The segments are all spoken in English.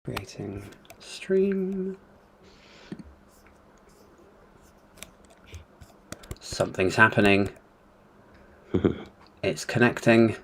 Creating stream. Something's happening. It's connecting.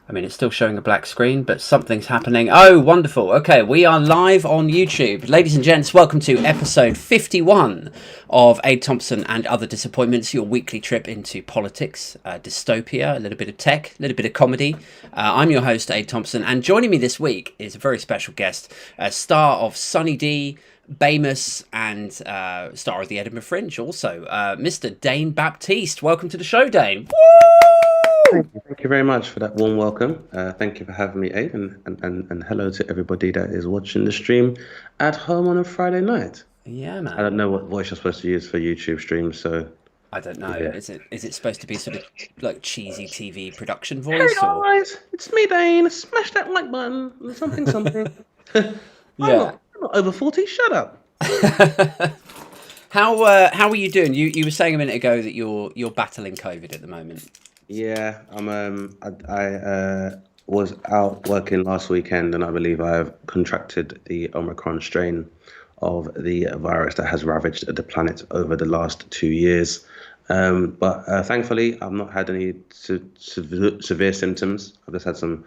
I mean, it's still showing a black screen, but something's happening. Oh, wonderful. Okay, we are live on YouTube. Ladies and gents, welcome to episode 51 of Thompson and Other Disappointments, your weekly trip into politics, dystopia, a little bit of tech, a little bit of comedy. I'm your host, Thompson, and joining me this week is a very special guest, a star of Sunny D, Bamus, and star of the Edinburgh Fringe also, Mr. Dane Baptiste. Welcome to the show, Dane. Woo! Thank you very much for that warm welcome. Thank you for having me, Aid, and hello to everybody that is watching the stream at home on a Friday night. Yeah, man. I don't know what voice you're supposed to use for YouTube streams, so I don't know. Yeah. Is it supposed to be sort of like cheesy TV production voice? Hey guys, it's me, Dane. Smash that like button. Something. Yeah. I'm not over 40. Shut up. How are you doing? You were saying a minute ago that you're battling COVID at the moment. Yeah, I was out working last weekend, and I believe I have contracted the Omicron strain of the virus that has ravaged the planet over the last 2 years. But thankfully, I've not had any severe symptoms. I've just had some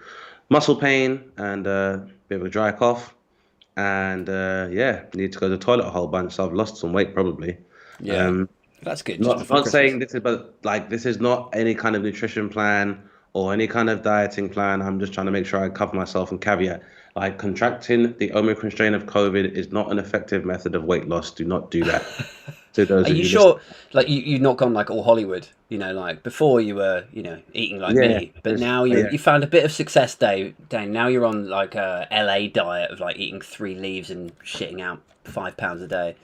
muscle pain and a bit of a dry cough. And need to go to the toilet a whole bunch. So I've lost some weight probably. Yeah. That's good. Not saying this is, but like this is not any kind of nutrition plan or any kind of dieting plan. I'm just trying to make sure I cover myself and caveat. Like contracting the Omicron strain of COVID is not an effective method of weight loss. Do not do that. To those Are you sure? Like you've not gone like all Hollywood, like before you were, eating like me, but now you found a bit of success, Dane. Now you're on like a LA diet of like eating 3 leaves and shitting out 5 pounds a day.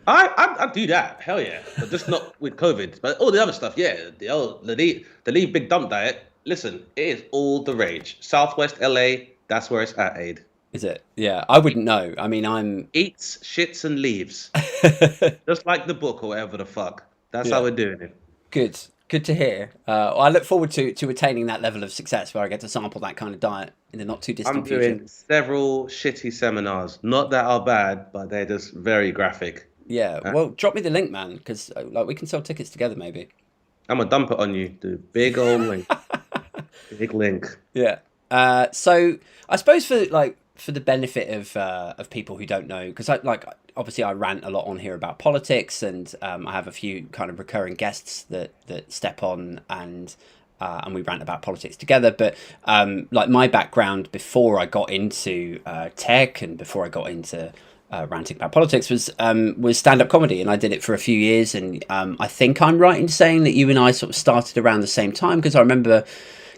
I do that, hell yeah, but just not with COVID. But all the other stuff, yeah, the leave big dump diet. Listen, it is all the rage. Southwest LA, that's where it's at, Aid. Is it? Yeah, I wouldn't know. I mean, I'm eats, shits, and leaves, just like the book or whatever the fuck. That's how we're doing it. Good to hear. I look forward to attaining that level of success where I get to sample that kind of diet in the not too distant future. I'm doing several shitty seminars, not that are bad, but they're just very graphic. Yeah, well, drop me the link, man, because like we can sell tickets together, maybe. I'm gonna dump it on you, the big old link, big link. Yeah. So I suppose for the benefit of people who don't know, because obviously I rant a lot on here about politics, and I have a few kind of recurring guests that step on and we rant about politics together. But like my background before I got into tech and before I got into ranting about politics was stand-up comedy, and I did it for a few years. And I think I'm right in saying that you and I sort of started around the same time, because I remember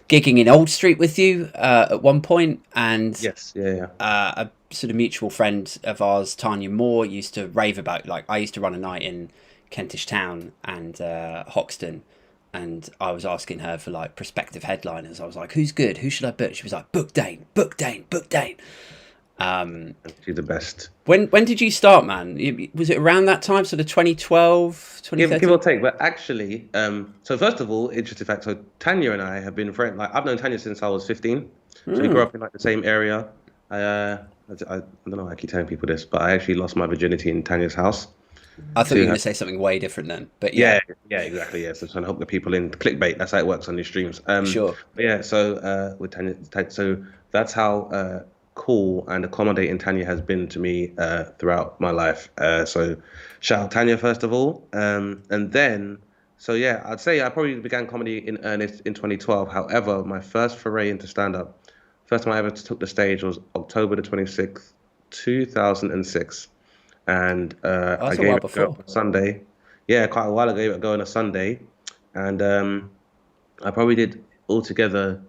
gigging in Old Street with you at one point, and yes, yeah. A sort of mutual friend of ours, Tanya Moore, used to rave about, like, I used to run a night in Kentish Town and Hoxton, and I was asking her for like prospective headliners. I was like, who's good? Who should I book? She was like, book Dane. She's the best. When did you start, man? Was it around that time, sort of 2012, 2013? Give or take. But actually, so first of all, interesting fact. So Tanya and I have been friends. Like I've known Tanya since I was 15. So we grew up in like the same area. I don't know why I keep telling people this, but I actually lost my virginity in Tanya's house. I thought you were going to say something way different then, but yeah, exactly. Yeah, so I'm trying to hook the people in. Clickbait. That's how it works on these streams. Sure. But yeah, so with Tanya, so that's how cool and accommodating Tanya has been to me throughout my life. So shout out Tanya first of all, and then so yeah, I'd say I probably began comedy in earnest in 2012. However, my first foray into stand-up, first time I ever took the stage was October the 26th, 2006. And I gave it a go on a Sunday. Yeah, quite a while ago, I gave it a go on a Sunday. And I probably did altogether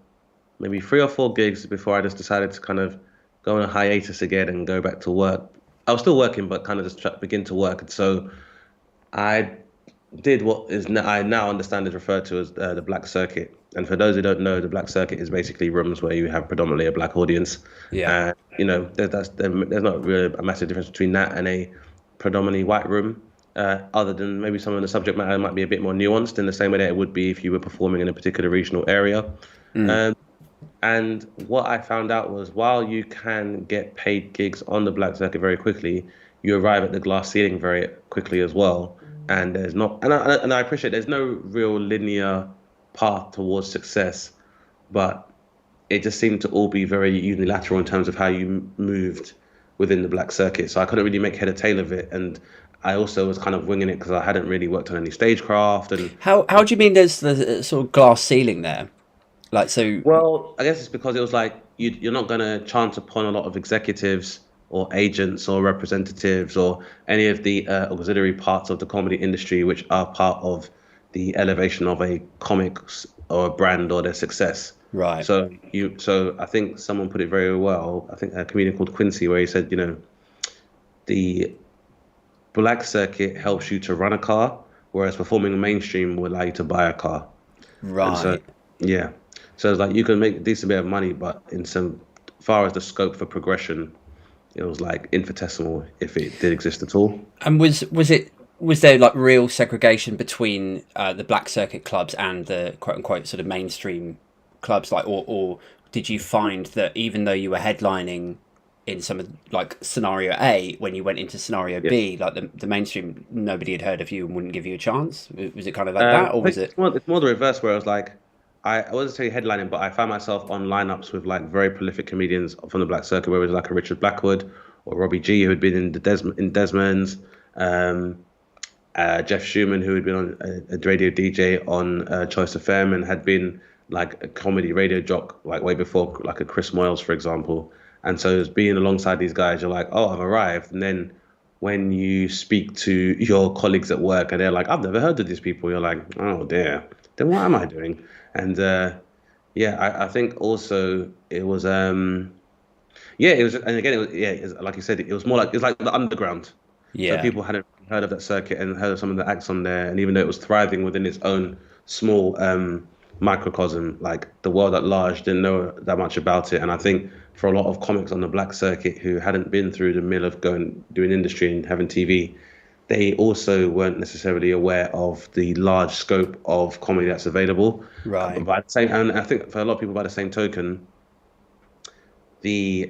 maybe 3 or 4 gigs before I just decided to kind of go on a hiatus again and go back to work. I was still working, but kind of just begin to work. And so I did what is I now understand is referred to as the Black Circuit. And for those who don't know, the Black Circuit is basically rooms where you have predominantly a black audience. Yeah. There's not really a massive difference between that and a predominantly white room, other than maybe some of the subject matter might be a bit more nuanced in the same way that it would be if you were performing in a particular regional area. And what I found out was while you can get paid gigs on the black circuit very quickly, you arrive at the glass ceiling very quickly as well. And there's not, and I appreciate there's no real linear path towards success, but it just seemed to all be very unilateral in terms of how you moved within the black circuit. So I couldn't really make head or tail of it. And I also was kind of winging it because I hadn't really worked on any stagecraft. And How do you mean there's the sort of glass ceiling there? Like, so, well, I guess it's because it was like you're not going to chance upon a lot of executives or agents or representatives or any of the auxiliary parts of the comedy industry, which are part of the elevation of a comic or a brand or their success. right, So I think someone put it very well. I think a comedian called Quincy, where he said, the black circuit helps you to run a car, whereas performing mainstream will allow you to buy a car. And so, right. yeah. So it's like you can make a decent bit of money, but in some far as the scope for progression, it was like infinitesimal if it did exist at all. And was there like real segregation between the black circuit clubs and the quote unquote sort of mainstream clubs? Like, or did you find that even though you were headlining in some of like scenario A, when you went into scenario Yeah. B, like the mainstream, nobody had heard of you and wouldn't give you a chance? Was it kind of like that, or I was think it? it's more the reverse where I was like, I wasn't saying headlining, but I found myself on lineups with like very prolific comedians from the black circuit, where it was like a Richard Blackwood or Robbie G, who had been in Desmond's, um, Jeff Schumann, who had been on a radio DJ on Choice FM and had been like a comedy radio jock like way before, like a Chris Moyles, for example. And so it's being alongside these guys, you're like, oh, I've arrived. And then when you speak to your colleagues at work and they're like, I've never heard of these people, you're like, oh dear, then what am I doing? And yeah, I think also it was yeah, it was, and again, it was, yeah, it's, like you said, it was more like it's like the underground. So Yeah, people hadn't heard of that circuit and heard of some of the acts on there, and even though it was thriving within its own small microcosm, like the world at large didn't know that much about it. And I think for a lot of comics on the black circuit who hadn't been through the mill of going doing industry and having TV, they also weren't necessarily aware of the large scope of comedy that's available. But right. by the same, and I think for a lot of people, by the same token, the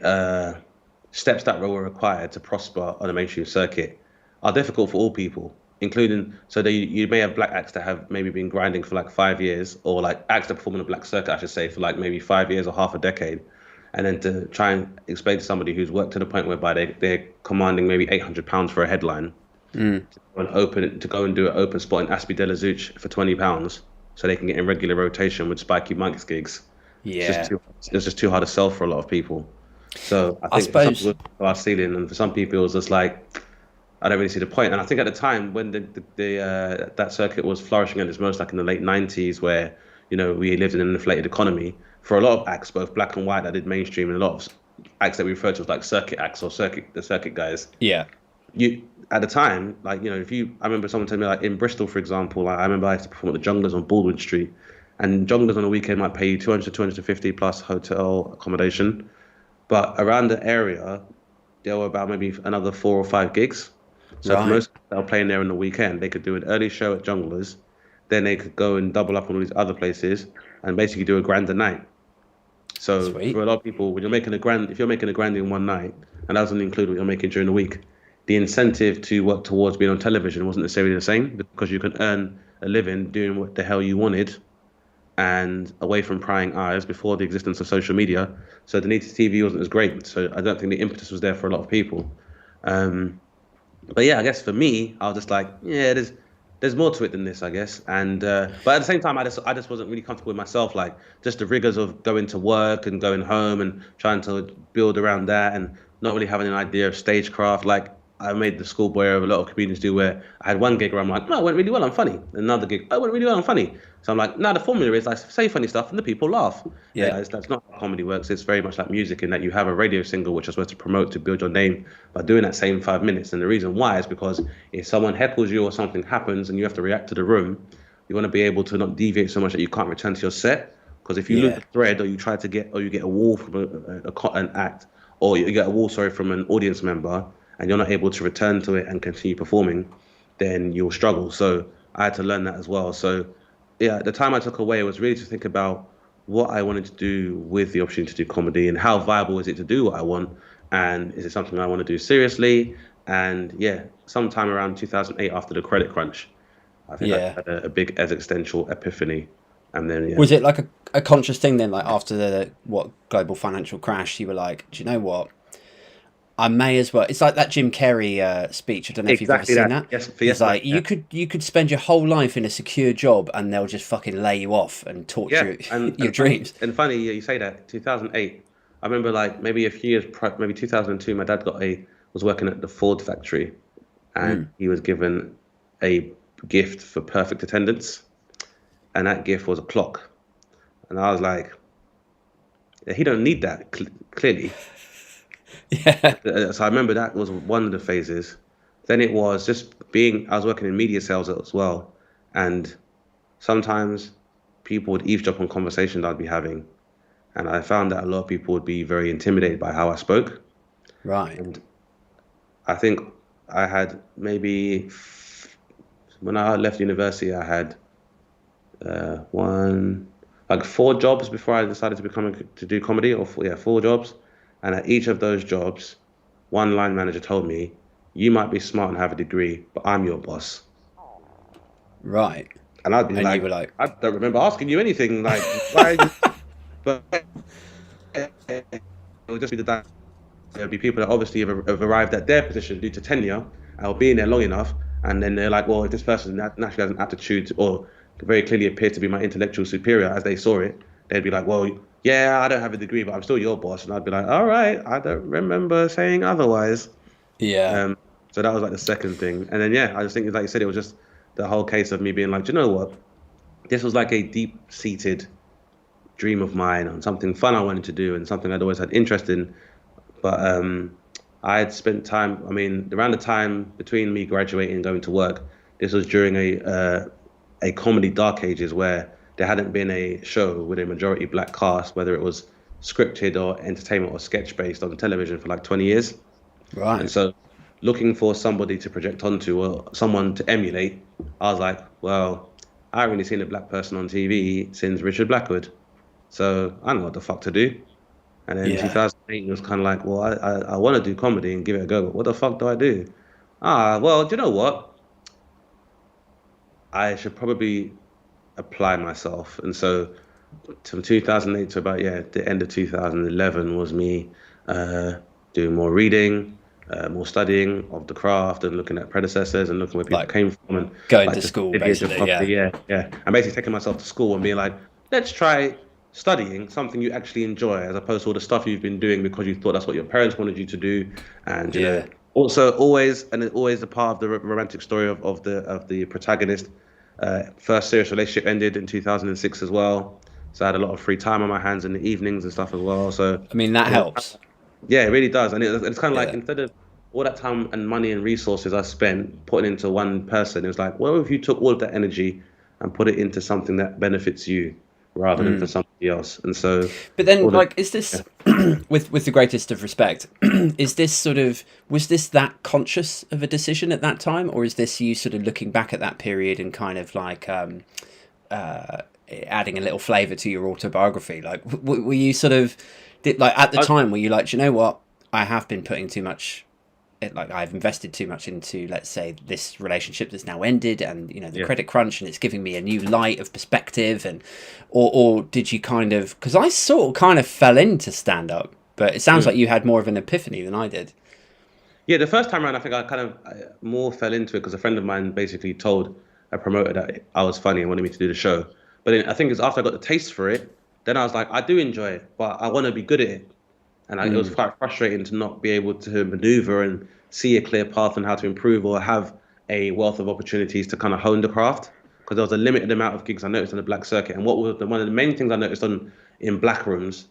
steps that were required to prosper on the mainstream circuit are difficult for all people, including so that you may have black acts that have maybe been grinding for like 5 years, or like acts that perform on the black circuit, I should say, for like maybe 5 years or half a decade. And then to try and explain to somebody who's worked to the point whereby they're commanding maybe £800 for a headline Mm, to go and do an open spot in Aspie de la Zouch for £20 so they can get in regular rotation with Spiky Mike's gigs. yeah, It's just too hard to sell for a lot of people. So I I think for some people suppose. it was glass ceiling, and for some people it was just like I don't really see the point. And I think at the time when that circuit was flourishing at its most, like in the late '90s, where we lived in an inflated economy, for a lot of acts, both black and white, that did mainstream, and a lot of acts that we refer to as like circuit acts or the circuit guys, Yeah, you at the time, like if I remember someone telling me like in Bristol, for example, like, I remember I used to perform at the Junglers on Baldwin Street, and Junglers on a weekend might pay you 200 to 250 plus hotel accommodation, but around the area there were about maybe another 4 or 5 gigs. So for right. most that were playing there on the weekend, they could do an early show at Junglers, then they could go and double up on all these other places and basically do a grand a night. So Sweet. for a lot of people, when you're making a grand, if you're making a grand in one night, and that doesn't include what you're making during the week, the incentive to work towards being on television wasn't necessarily the same because you can earn a living doing what the hell you wanted and away from prying eyes before the existence of social media. So the need to TV wasn't as great. So I don't think the impetus was there for a lot of people. Um, but yeah, I guess for me, I was just like, yeah, there's more to it than this, I guess. And but at the same time, I just wasn't really comfortable with myself, like just the rigors of going to work and going home and trying to build around that and not really having an idea of stagecraft. Like I made the schoolboy of a lot of comedians do, where I had one gig where I'm like, no, it went really well, I'm funny. Another gig, oh, it went really well, I'm funny. So I'm like, no, the formula is I say funny stuff and the people laugh. Yeah, That's not how comedy works. It's very much like music in that you have a radio single which you're supposed to promote to build your name by doing that same 5 minutes. And the reason why is because if someone heckles you or something happens and you have to react to the room, you want to be able to not deviate so much that you can't return to your set. Because if you lose yeah, the thread, or you try to get, or you get a wall from an act, or you get a wall, sorry, from an audience member, and you're not able to return to it and continue performing, then you'll struggle. So I had to learn that as well. So yeah, the time I took away was really to think about what I wanted to do with the opportunity to do comedy and how viable is it to do what I want, and is it something I want to do seriously? And yeah, sometime around 2008 after the credit crunch, I think I Yeah. had a big existential epiphany, and then yeah. Was it like a conscious thing then, like after the what global financial crash, you were like, do you know what? I may as well. It's like that Jim Carrey speech. I don't know if you've ever Exactly seen that. that. Yes, for He's yes, man. like, you could spend your whole life in a secure job, and they'll just fucking lay you off and Yeah, torture and your dreams. funny you say that. 2008. I remember like maybe a few years maybe 2002. My dad was working at the Ford factory, and Mm. he was given a gift for perfect attendance, and that gift was a clock. And I was like, "Yeah, he don't need that clearly." Yeah. So I remember that was one of the phases. Then it was just being. I was working in media sales as well, and sometimes people would eavesdrop on conversations I'd be having. And I found that a lot of people would be very intimidated by how I spoke. Right. And I think I had maybe, when I left university, I had like 4 jobs before I decided to do comedy, or yeah, 4 jobs. And at each of those jobs, one line manager told me, "You might be smart and have a degree, but I'm your boss." Right. And I'd be And you like, were like, "I don't remember asking you anything. Like, why?" But it would just be there'll be people that obviously have arrived at their position due to tenure or being there long enough, and then they're like, well, if this person naturally has an aptitude or very clearly appeared to be my intellectual superior as they saw it, they'd be like, well, yeah, I don't have a degree, but I'm still your boss. And I'd be like, all right, I don't remember saying otherwise. yeah. Um, so that was like the second thing. And then, yeah, I just think, like you said, it was just the whole case of me being like, do you know what? This was like a deep-seated dream of mine on something fun I wanted to do and something I'd always had interest in. But I had spent time. I mean, around the time between me graduating and going to work, this was during a comedy dark ages where there hadn't been a show with a majority black cast, whether it was scripted or entertainment or sketch based on television for like 20 years. And Right. so, looking for somebody to project onto or someone to emulate, I was like, well, I haven't really seen a black person on TV since Richard Blackwood, so I don't know what the fuck to do. And then Yeah. 2008 was kind of like, well, I want to do comedy and give it a go, but what the fuck do I do? Well, do you know what? I should probably apply myself. And so from 2008 to about, yeah, the end of 2011 was me uh, doing more reading, more studying of the craft and looking at predecessors and looking where people Like came from and going like to just school, lineage of basically. Yeah. comedy. Yeah, yeah. And basically taking myself to school and being like, let's try studying something you actually enjoy as opposed to all the stuff you've been doing because you thought that's what your parents wanted you to do. And, Yeah. also always the part of the romantic story of the protagonist. First serious relationship ended in 2006 as well. So I had a lot of free time on my hands in the evenings and stuff as well. So I mean, that it was, helps. yeah, it really does. And it's kind of like Yeah. instead of all that time and money and resources I spent putting into one person, it was like, well, if you took all of that energy and put it into something that benefits you rather than for Mm. somebody else. And so But then, all the like, is yeah. this with the greatest of respect? Is this sort of was this that conscious of a decision at that time, or is this you sort of looking back at that period and kind of like uh, adding a little flavour to your autobiography? Like, were you sort of like at the I, time? Were you like, do you know what? I have been putting too much. Like I've invested too much into, let's say, this relationship that's now ended, and the yeah. credit crunch, and it's giving me a new light of perspective, and or did you kind of? Because I sort of kind of fell into stand up, but it sounds Mm. like you had more of an epiphany than I did. Yeah, the first time around, I think I more fell into it because a friend of mine basically told a promoter that I was funny and wanted me to do the show. But then I think it's after I got the taste for it, then I was like, I do enjoy it, but I want to be good at it. And it was Mm, quite frustrating to not be able to maneuver and see a clear path on how to improve or have a wealth of opportunities to kind of hone the craft. Because there was a limited amount of gigs I noticed on the black circuit. And one of the main things I noticed on in black rooms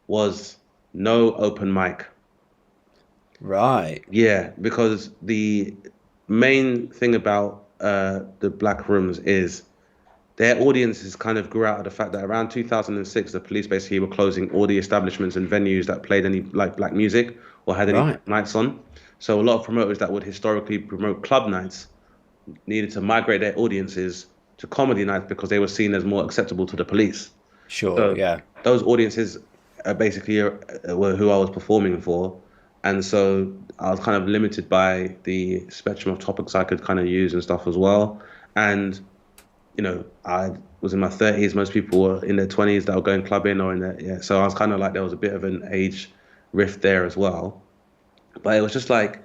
was no open mic. right. Yeah, because the main thing about the black rooms is their audiences kind of grew out of the fact that around 2006, the police basically were closing all the establishments and venues that played any like black music or had any Right. black nights on. So a lot of promoters that would historically promote club nights needed to migrate their audiences to comedy nights because they were seen as more acceptable to the police. Sure. So Yeah. those audiences basically were who I was performing for, and so I was kind of limited by the spectrum of topics I could kind of use and stuff as well. And I was in my 30s. Most people were in their 20s that were going clubbing or in their, yeah. So I was kind of like there was a bit of an age rift there as well. But it was just like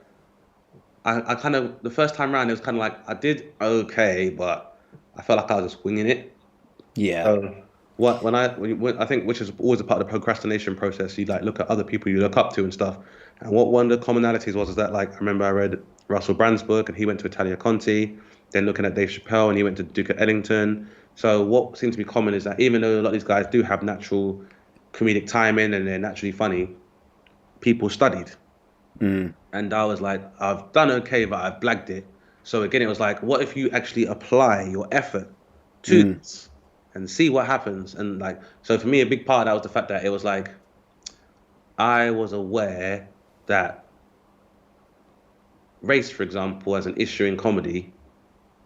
I kind of the first time around it was kind of like I did okay, but I felt like I was just winging it. Yeah. So I think which is always a part of the procrastination process. You like look at other people you look up to and stuff. And what one of the commonalities was is that like I remember I read Russell Brand's book and he went to Italia Conti. Then looking at Dave Chappelle and he went to Duke of Ellington. So what seems to be common is that even though a lot of these guys do have natural comedic timing and they're naturally funny, people studied. Mm. And I was like, I've done okay, but I've blagged it. So again, it was like, what if you actually apply your effort to Mm. this and see what happens? And like, so for me, a big part of that was the fact that it was like, I was aware that race, for example, as an issue in comedy,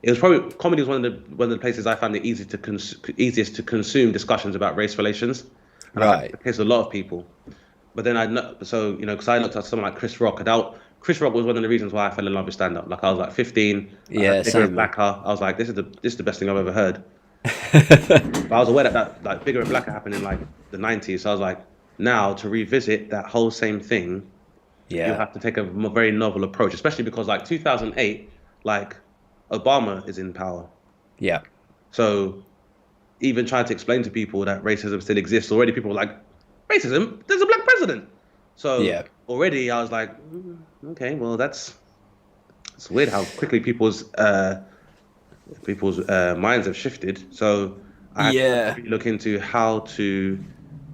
it was probably comedy was one of the places I found it easiest to consume discussions about race relations, and I found Right. the case of a lot of people. But then I know, so because I looked at someone like Chris Rock, and Chris Rock was one of the reasons why I fell in love with stand up. Like I was like 15, I heard Yeah. Bigger and Same, man. Blacker. I was like, this is the best thing I've ever heard. But I was aware that like Bigger and Blacker happened in like the 90s. So I was like, now to revisit that whole same thing, you Yeah. have to take a very novel approach, especially because like 2008, like Obama is in power. Yeah. So even trying to explain to people that racism still exists, already people were like, racism? There's a black president. So Yeah. already I was like, okay, well that's it's weird how quickly people's minds have shifted. So I had to Yeah. really look into how to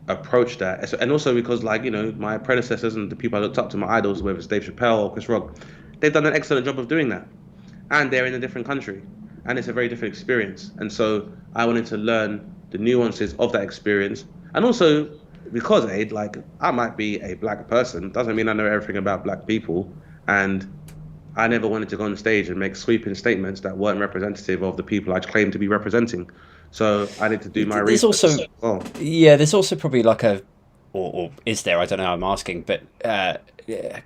approach that, and also because like my predecessors and the people I looked up to, my idols, whether it's Dave Chappelle or Chris Rock, they've done an excellent job of doing that, and they're in a different country, and it's a very different experience. And so I wanted to learn the nuances of that experience, and also because Aid, like I might be a black person, doesn't mean I know everything about black people, and I never wanted to go on stage and make sweeping statements that weren't representative of the people I claimed to be representing. So I need to do my There's research also, as well. yeah, there's also probably like or is there? I don't know. I'm asking, but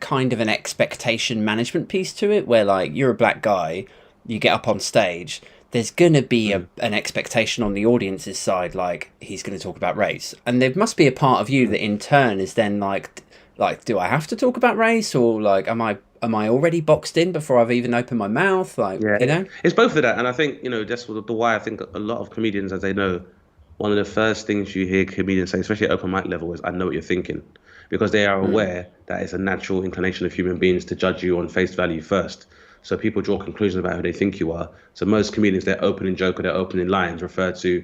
kind of an expectation management piece to it, where like you're a black guy, you get up on stage. There's gonna be Mm. an expectation on the audience's side, like he's gonna talk about race, and there must be a part of you that in turn is then like, do I have to talk about race, or like, am I already boxed in before I've even opened my mouth? Like, Yeah, you know? it's both of that, and I think that's the why I think a lot of comedians, as they know, one of the first things you hear comedians say, especially at open mic level, is "I know what you're thinking," because they are Mm. aware that it's a natural inclination of human beings to judge you on face value first. So people draw conclusions about who they think you are. So most comedians, their opening joke or their opening lines refer to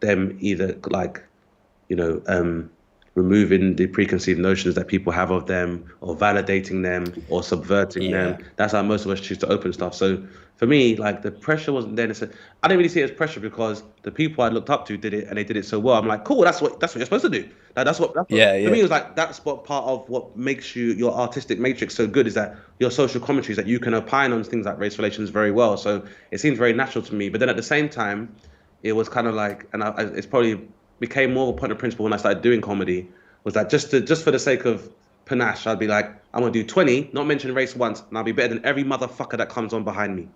them either like you know, removing the preconceived notions that people have of them, or validating them, or subverting them. Yeah. That's how most of us choose to open stuff. So for me, like the pressure wasn't there. I didn't really see it as pressure because the people I looked up to did it and they did it so well. I'm like, cool, that's what you're supposed to do. Like, that's what Yeah. for me Yeah. it was like that's what part of what makes your artistic matrix so good is that your social commentaries that you can opine on things like race relations very well. So it seems very natural to me. But then at the same time, it was kind of like, and it's probably became more of a point of principle when I started doing comedy, was that just for the sake of panache, I'd be like, I'm gonna do 20, not mention race once, and I'll be better than every motherfucker that comes on behind me.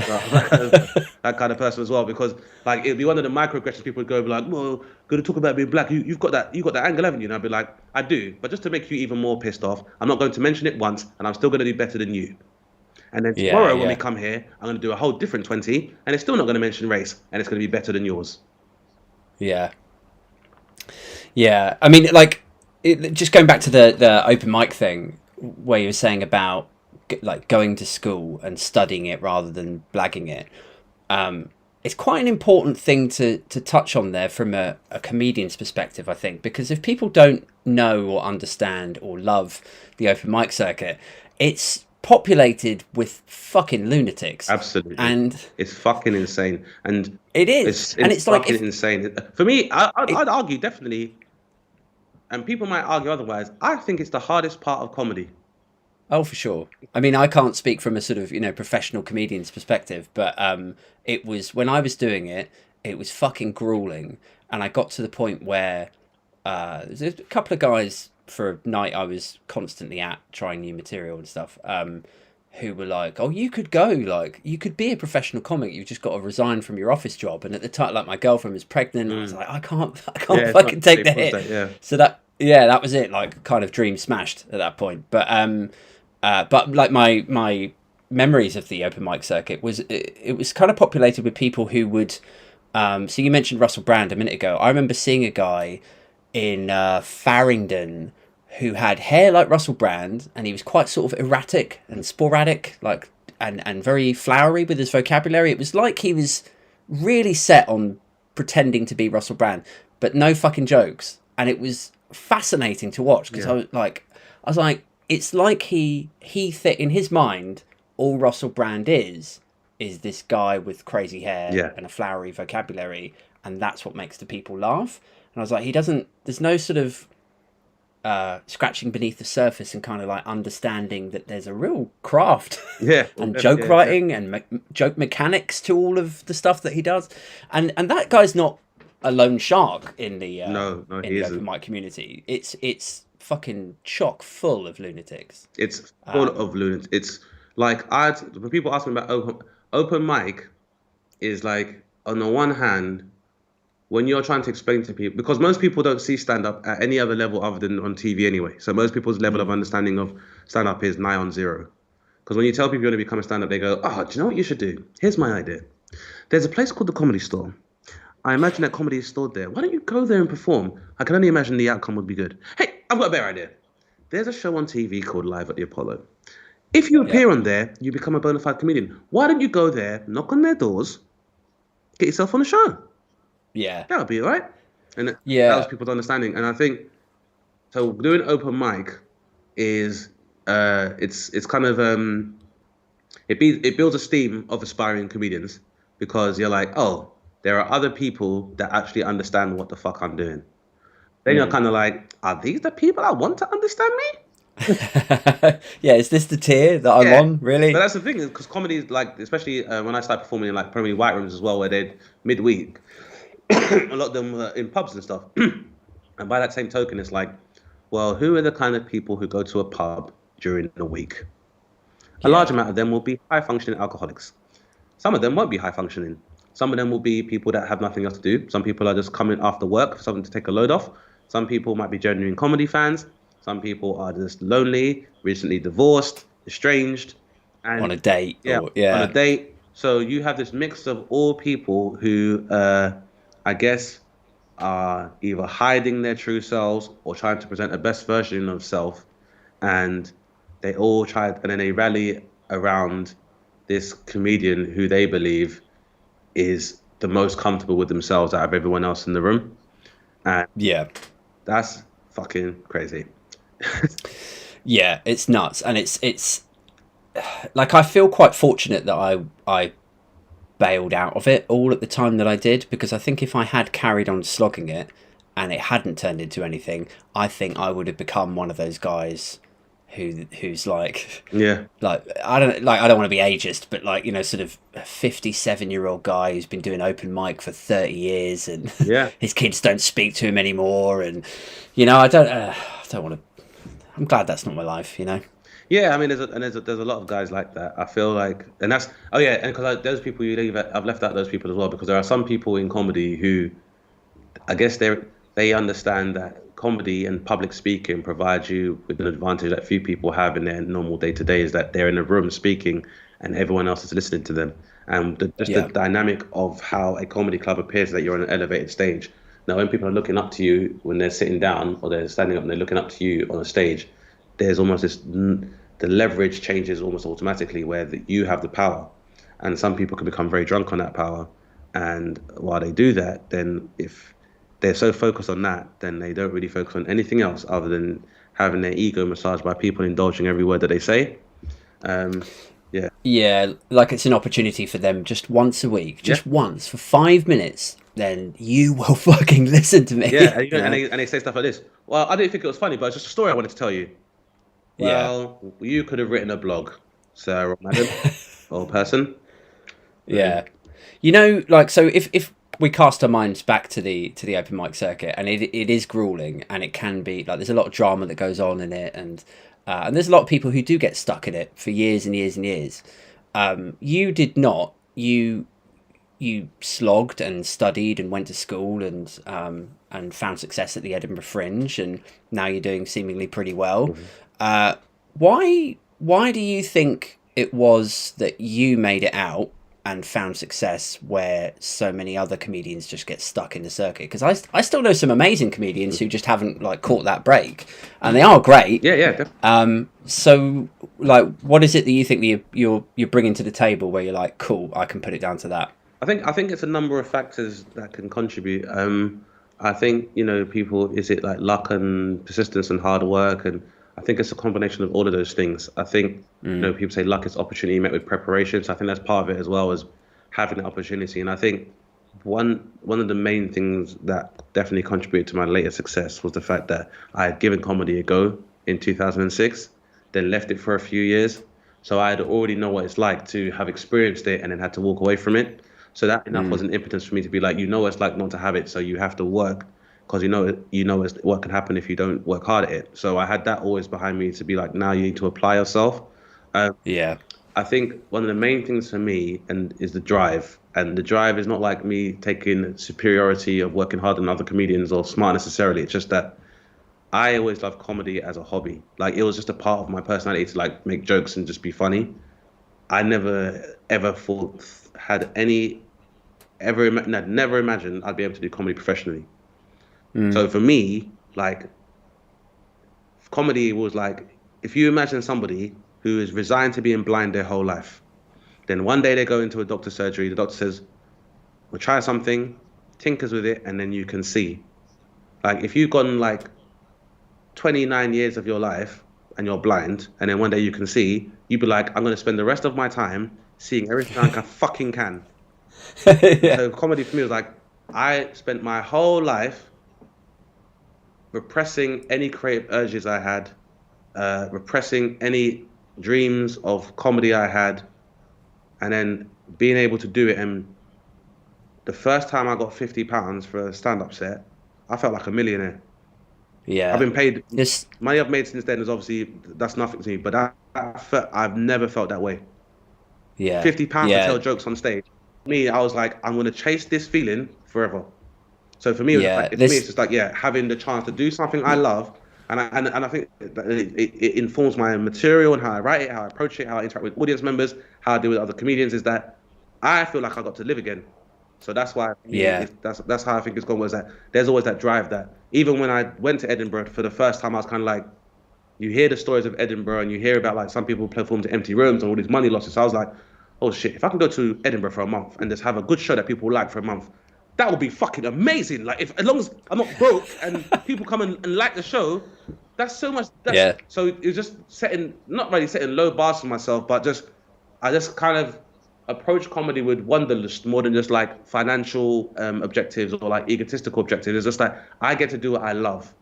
So I was that kind of person as well, because like it'd be one of the microaggressions people would go be like, well, gonna talk about being black, you've got that angle, haven't you? And I'd be like, I do, but just to make you even more pissed off, I'm not going to mention it once, and I'm still gonna do better than you. And then Yeah. tomorrow when we Yeah. come here, I'm gonna do a whole different 20, and it's still not gonna mention race, and it's gonna be better than yours. Yeah. Yeah, I mean, like, just going back to the open mic thing, where you were saying about like going to school and studying it rather than blagging it. It's quite an important thing to touch on there from a comedian's perspective, I think, because if people don't know or understand or love the open mic circuit, it's populated with fucking lunatics, Absolutely. and It's fucking insane. And it is, it's and it's it's like fucking if insane. For me, it, I'd argue definitely, and people might argue otherwise. I think it's the hardest part of comedy. Oh, for sure. I mean, I can't speak from a sort of, professional comedian's perspective, but it was when I was doing it, it was fucking grueling. and I got to the point where there's a couple of guys for a night I was constantly at trying new material and stuff. Who were like, "Oh, you could go, like, you could be a professional comic. You've just got to resign from your office job." And at the time, like, my girlfriend was pregnant. And I was like, I can't Yeah, it's fucking not take the safe, hit. yeah. So that was it. Like, kind of dream smashed at that point. But like my memories of the open mic circuit was it was kind of populated with people who would. So you mentioned Russell Brand a minute ago. I remember seeing a guy in Farringdon who had hair like Russell Brand, and he was quite sort of erratic and sporadic, like and very flowery with his vocabulary. It was like he was really set on pretending to be Russell Brand, but no fucking jokes. And it was fascinating to watch because I was like, it's like he in his mind, all Russell Brand is this guy with crazy hair and a flowery vocabulary, and that's what makes the people laugh. And I was like, there's no sort of scratching beneath the surface and kind of like understanding that there's a real craft and joke writing and joke mechanics to all of the stuff that he does. And that guy's not a lone shark in the open mic community. It's fucking chock full of lunatics. It's full of lunatics. It's like when people ask me about open mic, is like, on the one hand, when you're trying to explain to people, because most people don't see stand-up at any other level other than on TV anyway. So most people's level of understanding of stand-up is nigh on zero. Because when you tell people you're going to become a stand-up, they go, "Oh, do you know what you should do? Here's my idea. There's a place called the Comedy Store. I imagine that comedy is stored there. Why don't you go there and perform? I can only imagine the outcome would be good. Hey, I've got a better idea. There's a show on TV called Live at the Apollo. If you appear on there, you become a bona fide comedian. Why don't you go there, knock on their doors, get yourself on a show? Yeah. That would be all right." And that was people's understanding. And I think, so doing open mic is, it's kind of, it builds a steam of aspiring comedians, because you're like, oh, there are other people that actually understand what the fuck I'm doing. Then you're kind of like, are these the people that want to understand me? Yeah, is this the tier that I'm on, really? But that's the thing, because comedy is like, especially when I started performing in like primarily white rooms as well, where they'd midweek, a lot of them were in pubs and stuff. And by that same token, it's like, well, who are the kind of people who go to a pub during the week? A large amount of them will be high functioning alcoholics. Some of them won't be high functioning. Some of them will be people that have nothing else to do. Some people are just coming after work for something to take a load off. Some people might be genuine comedy fans. Some people are just lonely, recently divorced, estranged, and on a date. On a date. So you have this mix of all people who, I guess, are either hiding their true selves or trying to present a best version of self, and they all try, and then they rally around this comedian who they believe is the most comfortable with themselves out of everyone else in the room. And that's fucking crazy. Yeah, it's nuts. And it's like, I feel quite fortunate that I bailed out of it all at the time that I did, because I think if I had carried on slogging it and it hadn't turned into anything, I think I would have become one of those guys who's like, I don't want to be ageist, but like, you know, sort of a 57-year-old guy who's been doing open mic for 30 years and his kids don't speak to him anymore, and you know, I don't want to. I'm glad that's not my life, you know. Yeah, I mean, there's a lot of guys like that. I feel like, and that's and because those people you leave, I've left out those people as well, because there are some people in comedy who, I guess they understand that comedy and public speaking provides you with an advantage that few people have in their normal day to day, is that they're in a room speaking and everyone else is listening to them, and the dynamic of how a comedy club appears, that you're on an elevated stage. Now, when people are looking up to you when they're sitting down, or they're standing up and they're looking up to you on a stage, there's almost this, the leverage changes almost automatically, where you have the power, and some people can become very drunk on that power. And while they do that, then if they're so focused on that, then they don't really focus on anything else other than having their ego massaged by people indulging every word that they say. Yeah, like it's an opportunity for them just once a week, once for 5 minutes. Then you will fucking listen to me. Yeah, and they say stuff like this. Well, I didn't think it was funny, but it's just a story I wanted to tell you. Well, you could have written a blog, sir or madam or person. Yeah. You know, like, so if we cast our minds back to the open mic circuit, and it is grueling, and it can be like there's a lot of drama that goes on in it, and there's a lot of people who do get stuck in it for years and years and years. You did not. You slogged and studied and went to school and found success at the Edinburgh Fringe, and now you're doing seemingly pretty well. Why do you think it was that you made it out and found success where so many other comedians just get stuck in the circuit? Because I still know some amazing comedians who just haven't like caught that break, and they are great. Yeah, definitely. So like, what is it that you think that you're bringing to the table where you're like, cool, I can put it down to that? I think it's a number of factors that can contribute. I think, people, is it like luck and persistence and hard work? And I think it's a combination of all of those things. I think, people say luck is opportunity met with preparation. So I think that's part of it as well, as having the opportunity. And I think one of the main things that definitely contributed to my later success was the fact that I had given comedy a go in 2006, then left it for a few years. So I had already know what it's like to have experienced it and then had to walk away from it. So that enough was an impetus for me to be like, what it's like not to have it. So you have to work, because what can happen if you don't work hard at it. So I had that always behind me to be like, now you need to apply yourself. I think one of the main things for me is the drive. And the drive is not like me taking superiority of working hard than other comedians or smart necessarily. It's just that I always loved comedy as a hobby. Like, it was just a part of my personality to like make jokes and just be funny. I never ever never imagined I'd be able to do comedy professionally. So for me, like, comedy was like, if you imagine somebody who is resigned to being blind their whole life, then one day they go into a doctor's surgery, the doctor says, we'll try something, tinkers with it, and then you can see. Like, if you've gone like 29 years of your life and you're blind, and then one day you can see, you'd be like, I'm going to spend the rest of my time seeing everything I fucking can. So comedy for me was like, I spent my whole life repressing any creative urges I had, repressing any dreams of comedy I had, and then being able to do it. And the first time I got £50 for a stand-up set, I felt like a millionaire. Yeah, I've been paid. Money I've made since then is obviously, that's nothing to me, but I've never felt that way. Yeah, £50 to tell jokes on stage. Me, I was like, I'm going to chase this feeling forever. So for me, it's just like, having the chance to do something I love, and I think that it informs my material and how I write it, how I approach it, how I interact with audience members, how I deal with other comedians, is that I feel like I got to live again. So that's why, that's how I think it's gone, was that there's always that drive that even when I went to Edinburgh for the first time, I was kind of like, you hear the stories of Edinburgh and you hear about like some people perform to empty rooms and all these money losses. So I was like, oh shit, if I can go to Edinburgh for a month and just have a good show that people like for a month, that would be fucking amazing. Like, as long as I'm not broke and people come and like the show, that's so much. So it was just not really setting low bars for myself, but I just kind of approach comedy with wanderlust more than just like financial objectives or like egotistical objectives. It's just like, I get to do what I love,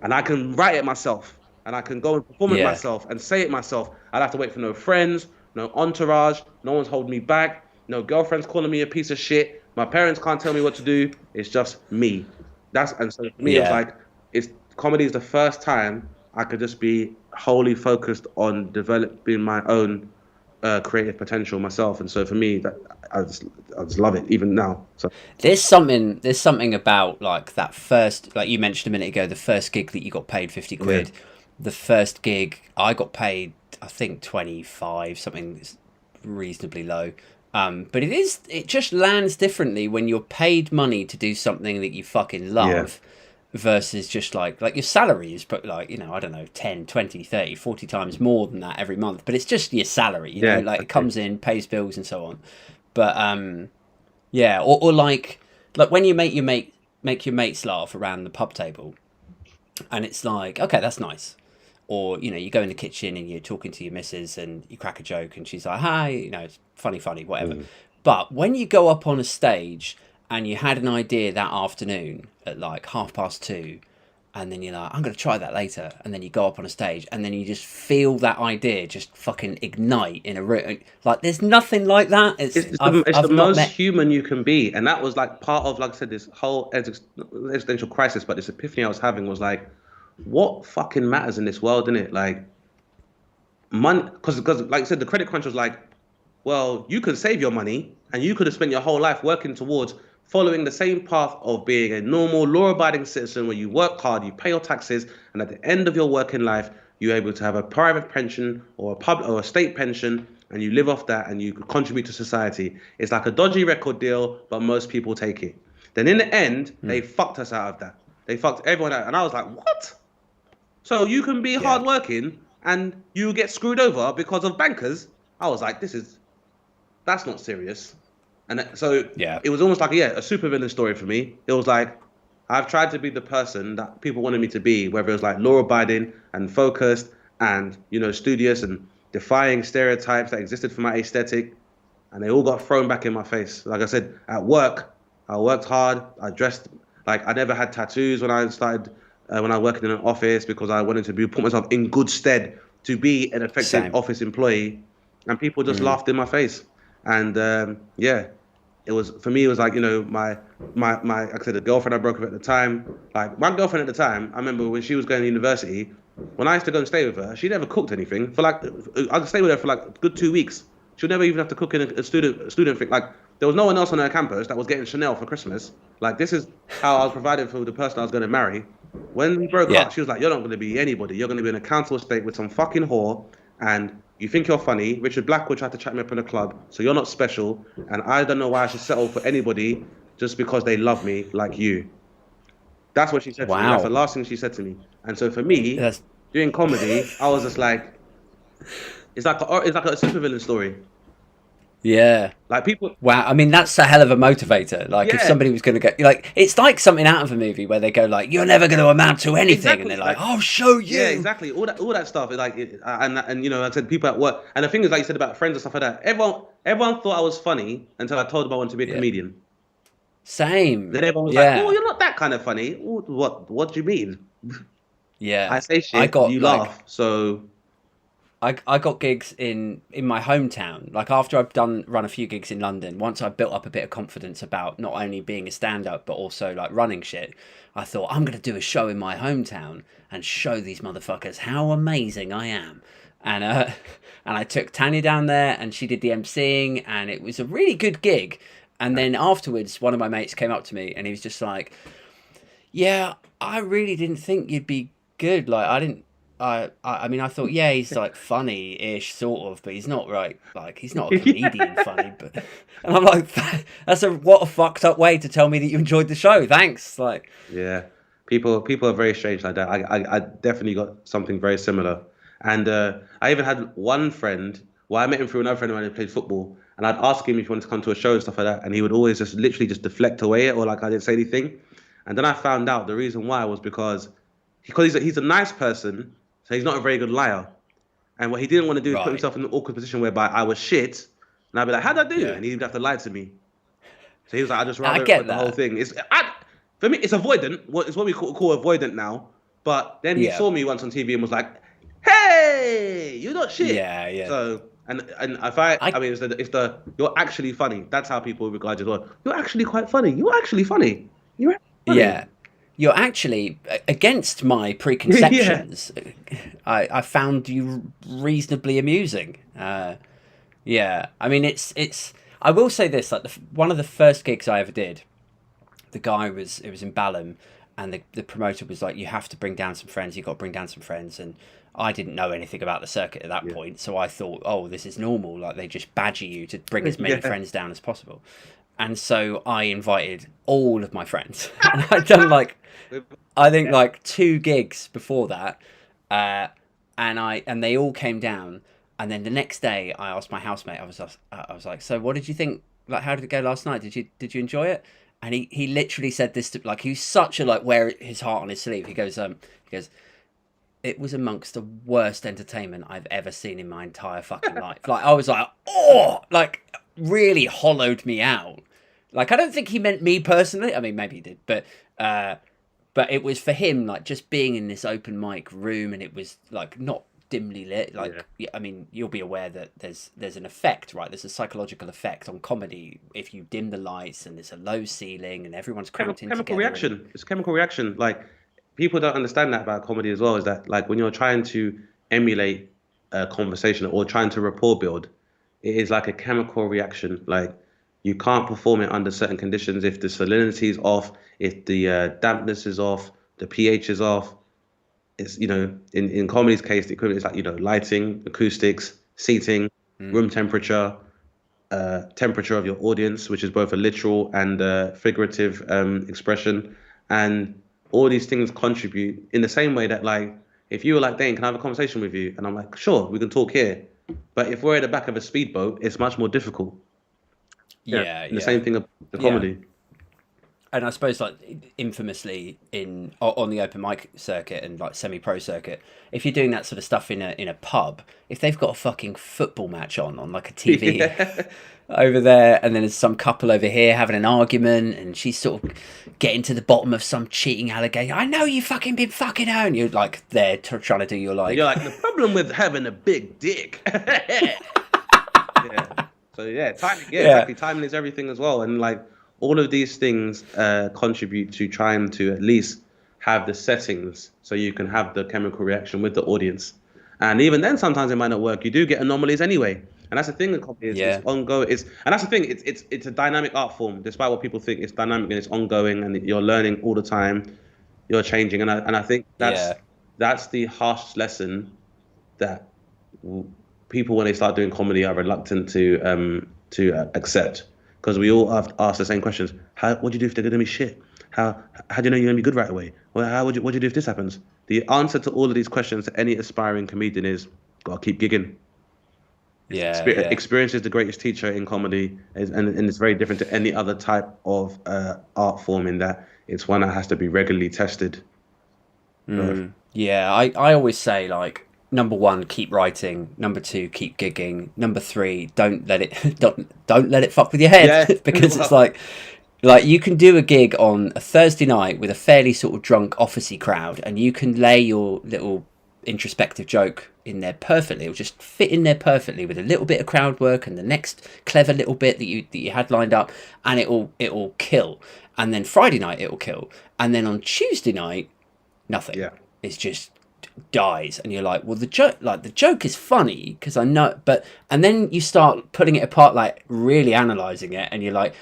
and I can write it myself, and I can go and perform it myself and say it myself. I don't have to wait for no friends, no entourage, no one's holding me back, no girlfriend's calling me a piece of shit. My parents can't tell me what to do. It's just me. And so for me, it's like, comedy is the first time I could just be wholly focused on developing my own creative potential myself. And so for me, that I just love it even now. So there's something about like that first, like you mentioned a minute ago, the first gig that you got paid 50 quid. The first gig I got paid, I think 25, something reasonably low. But it just lands differently when you're paid money to do something that you fucking love versus just like your salary is, but like, I don't know, 10, 20, 30, 40 times more than that every month. But it's just your salary, you know, like it comes in, pays bills and so on. But or like when you make your mates laugh around the pub table, and it's like, okay, that's nice. Or, you go in the kitchen and you're talking to your missus and you crack a joke and she's like, hi, it's funny, whatever. But when you go up on a stage and you had an idea that afternoon at like 2:30 and then you're like, I'm going to try that later, and then you go up on a stage, and then you just feel that idea just fucking ignite in a room. Like, there's nothing like that. It's the I've not most met. human you can be, and that was like part of, like I said, this whole existential crisis. But this epiphany I was having was like, what fucking matters in this world, innit? Like, money, because like I said, the credit crunch was like, well, you could save your money and you could have spent your whole life working towards following the same path of being a normal, law-abiding citizen where you work hard, you pay your taxes, and at the end of your working life, you're able to have a private pension or a public or a state pension, and you live off that and you contribute to society. It's like a dodgy record deal, but most people take it. Then in the end, they fucked us out of that. They fucked everyone out, and I was like, what? So you can be Yeah. hardworking and you get screwed over because of bankers? I was like, that's not serious. And so Yeah. it was almost like, a supervillain story for me. It was like, I've tried to be the person that people wanted me to be, whether it was like law-abiding and focused and, studious and defying stereotypes that existed for my aesthetic. And they all got thrown back in my face. Like I said, at work, I worked hard. I dressed, like I never had tattoos when I started, when I worked in an office, because I wanted to put myself in good stead to be an effective Same. office employee. And people just laughed in my face. And it was, for me, it was like, like I said, the girlfriend I broke with at the time, like my girlfriend at the time, I remember when she was going to university, when I used to go and stay with her, she never cooked anything. For like, I could stay with her for like a good 2 weeks. She'd never even have to cook in a student thing. Like, there was no one else on her campus that was getting Chanel for Christmas. Like, this is how I was provided for the person I was going to marry. When we broke up, she was like, you're not going to be anybody. You're going to be in a council estate with some fucking whore, and you think you're funny. Richard Blackwood tried to chat me up in a club, so you're not special, and I don't know why I should settle for anybody just because they love me like you. That's what she said to me. That's the last thing she said to me. And so for me, doing comedy, I was just like, it's like a supervillain story. Yeah. Like people. Wow. I mean, that's a hell of a motivator. Like, if somebody was going to go, like, it's like something out of a movie where they go like, "You're never going to amount to anything," Exactly. and they're like, "I'll show you." Yeah, exactly. All that stuff. Like, and like I said, people at work. And the thing is, like you said about friends and stuff like that. Everyone thought I was funny until I told them I wanted to be a comedian. Same. Then everyone was like, "Oh, you're not that kind of funny." What do you mean? Yeah. I say shit, you laugh. So I got gigs in my hometown. Like, after I've run a few gigs in London, once I built up a bit of confidence about not only being a stand-up but also like running shit, I thought, I'm going to do a show in my hometown and show these motherfuckers how amazing I am. And I took Tanya down there, and she did the emceeing, and it was a really good gig. And then afterwards, one of my mates came up to me, and he was just like, "Yeah, I really didn't think you'd be good. Like, I mean, I thought, yeah, he's like funny-ish, sort of, but he's not right. Like, he's not a comedian funny." But, and I'm like, what a fucked up way to tell me that you enjoyed the show. Thanks. Like, yeah, people are very strange like that. I definitely got something very similar. And I even had one friend. Well, I met him through another friend of mine who played football, and I'd ask him if he wanted to come to a show and stuff like that, and he would always just literally just deflect away it, or like I didn't say anything. And then I found out the reason why was because he's a nice person. So he's not a very good liar. And what he didn't want to do is put himself in an awkward position whereby I was shit. And I'd be like, how'd I do? Yeah. And he'd have to lie to me. So he was like, I just rather the whole thing. For me, it's avoidant. It's what we call avoidant now. But then he saw me once on TV and was like, hey, you're not shit. Yeah, yeah. So, and if I mean, it's the you're actually funny. That's how people regard you as well. You're actually quite funny. You're actually funny. You're actually funny. Yeah. You're actually, against my preconceptions, I found you reasonably amusing. Yeah, I mean, it's. I will say this: like, one of the first gigs I ever did, it was in Balham, and the promoter was like, "You have to bring down some friends. You've got to bring down some friends." And I didn't know anything about the circuit at that point, so I thought, "Oh, this is normal. Like, they just badger you to bring as many friends down as possible." And so I invited all of my friends, and I'd done I think 2 gigs before that, and they all came down. And then the next day, I asked my housemate. I was like, "So, what did you think? Like, how did it go last night? Did you enjoy it?" And he literally said this to, he was such a wear his heart on his sleeve. He goes, "It was amongst the worst entertainment I've ever seen in my entire fucking life." I was like, "Oh!" Really hollowed me out. I don't think he meant me personally. I mean, maybe he did, but but it was for him like just being in this open mic room, and it was like not dimly lit. Yeah. Like, I mean, you'll be aware that there's an effect, right? There's a psychological effect on comedy if you dim the lights and there's a low ceiling and everyone's cramped in Chemical together. reaction. It's a chemical reaction. Like people don't understand that about comedy as well. Is that like when you're trying to emulate a conversation or trying to rapport build, it is like a chemical reaction. Like you can't perform it under certain conditions if the salinity is off, if the dampness is off, the pH is off. It's in comedy's case, the equivalent is like lighting, acoustics, seating, room temperature, temperature of your audience, which is both a literal and figurative expression, and all these things contribute in the same way that like if you were like, Dane, can I have a conversation with you? And I'm like, sure, we can talk here. But if we're at the back of a speedboat, it's much more difficult. Yeah, And the same thing of the yeah. comedy. And I suppose like infamously on the open mic circuit and like semi-pro circuit, if you're doing that sort of stuff in a pub, if they've got a fucking football match on like a TV Yeah. over there, and then there's some couple over here having an argument, and she's sort of getting to the bottom of some cheating allegation. I know you fucking been fucking her, and you're like there trying to do your like. You're like the problem with having a big dick. Yeah. So yeah, timing. Yeah, exactly. Timing is everything as well, and like all of these things contribute to trying to at least have the settings so you can have the chemical reaction with the audience. And even then, sometimes it might not work. You do get anomalies anyway. And that's the thing with comedy is it's ongoing. And that's the thing. It's a dynamic art form. Despite what people think, it's dynamic and it's ongoing, and you're learning all the time. You're changing, and I think that's the harsh lesson that people when they start doing comedy are reluctant to accept, because we all have asked the same questions. What do you do if they're gonna be shit? How do you know you're gonna be good right away? Well, what do you do if this happens? The answer to all of these questions to any aspiring comedian is gotta keep gigging. Experience is the greatest teacher in comedy, and it's very different to any other type of art form in that it's one that has to be regularly tested. Yeah, I always say like number one, keep writing. Number two, keep gigging. Number three, don't let it don't let it fuck with your head because it's like you can do a gig on a Thursday night with a fairly sort of drunk officey crowd, and you can lay your little introspective joke in there perfectly. It'll just fit in there perfectly with a little bit of crowd work and the next clever little bit that you had lined up, and it'll kill. And then Friday night it'll kill, and then on Tuesday night nothing. Yeah, it's just dies, and you're like, well, the joke is funny because I know, and then you start putting it apart, like really analyzing it, and you're like,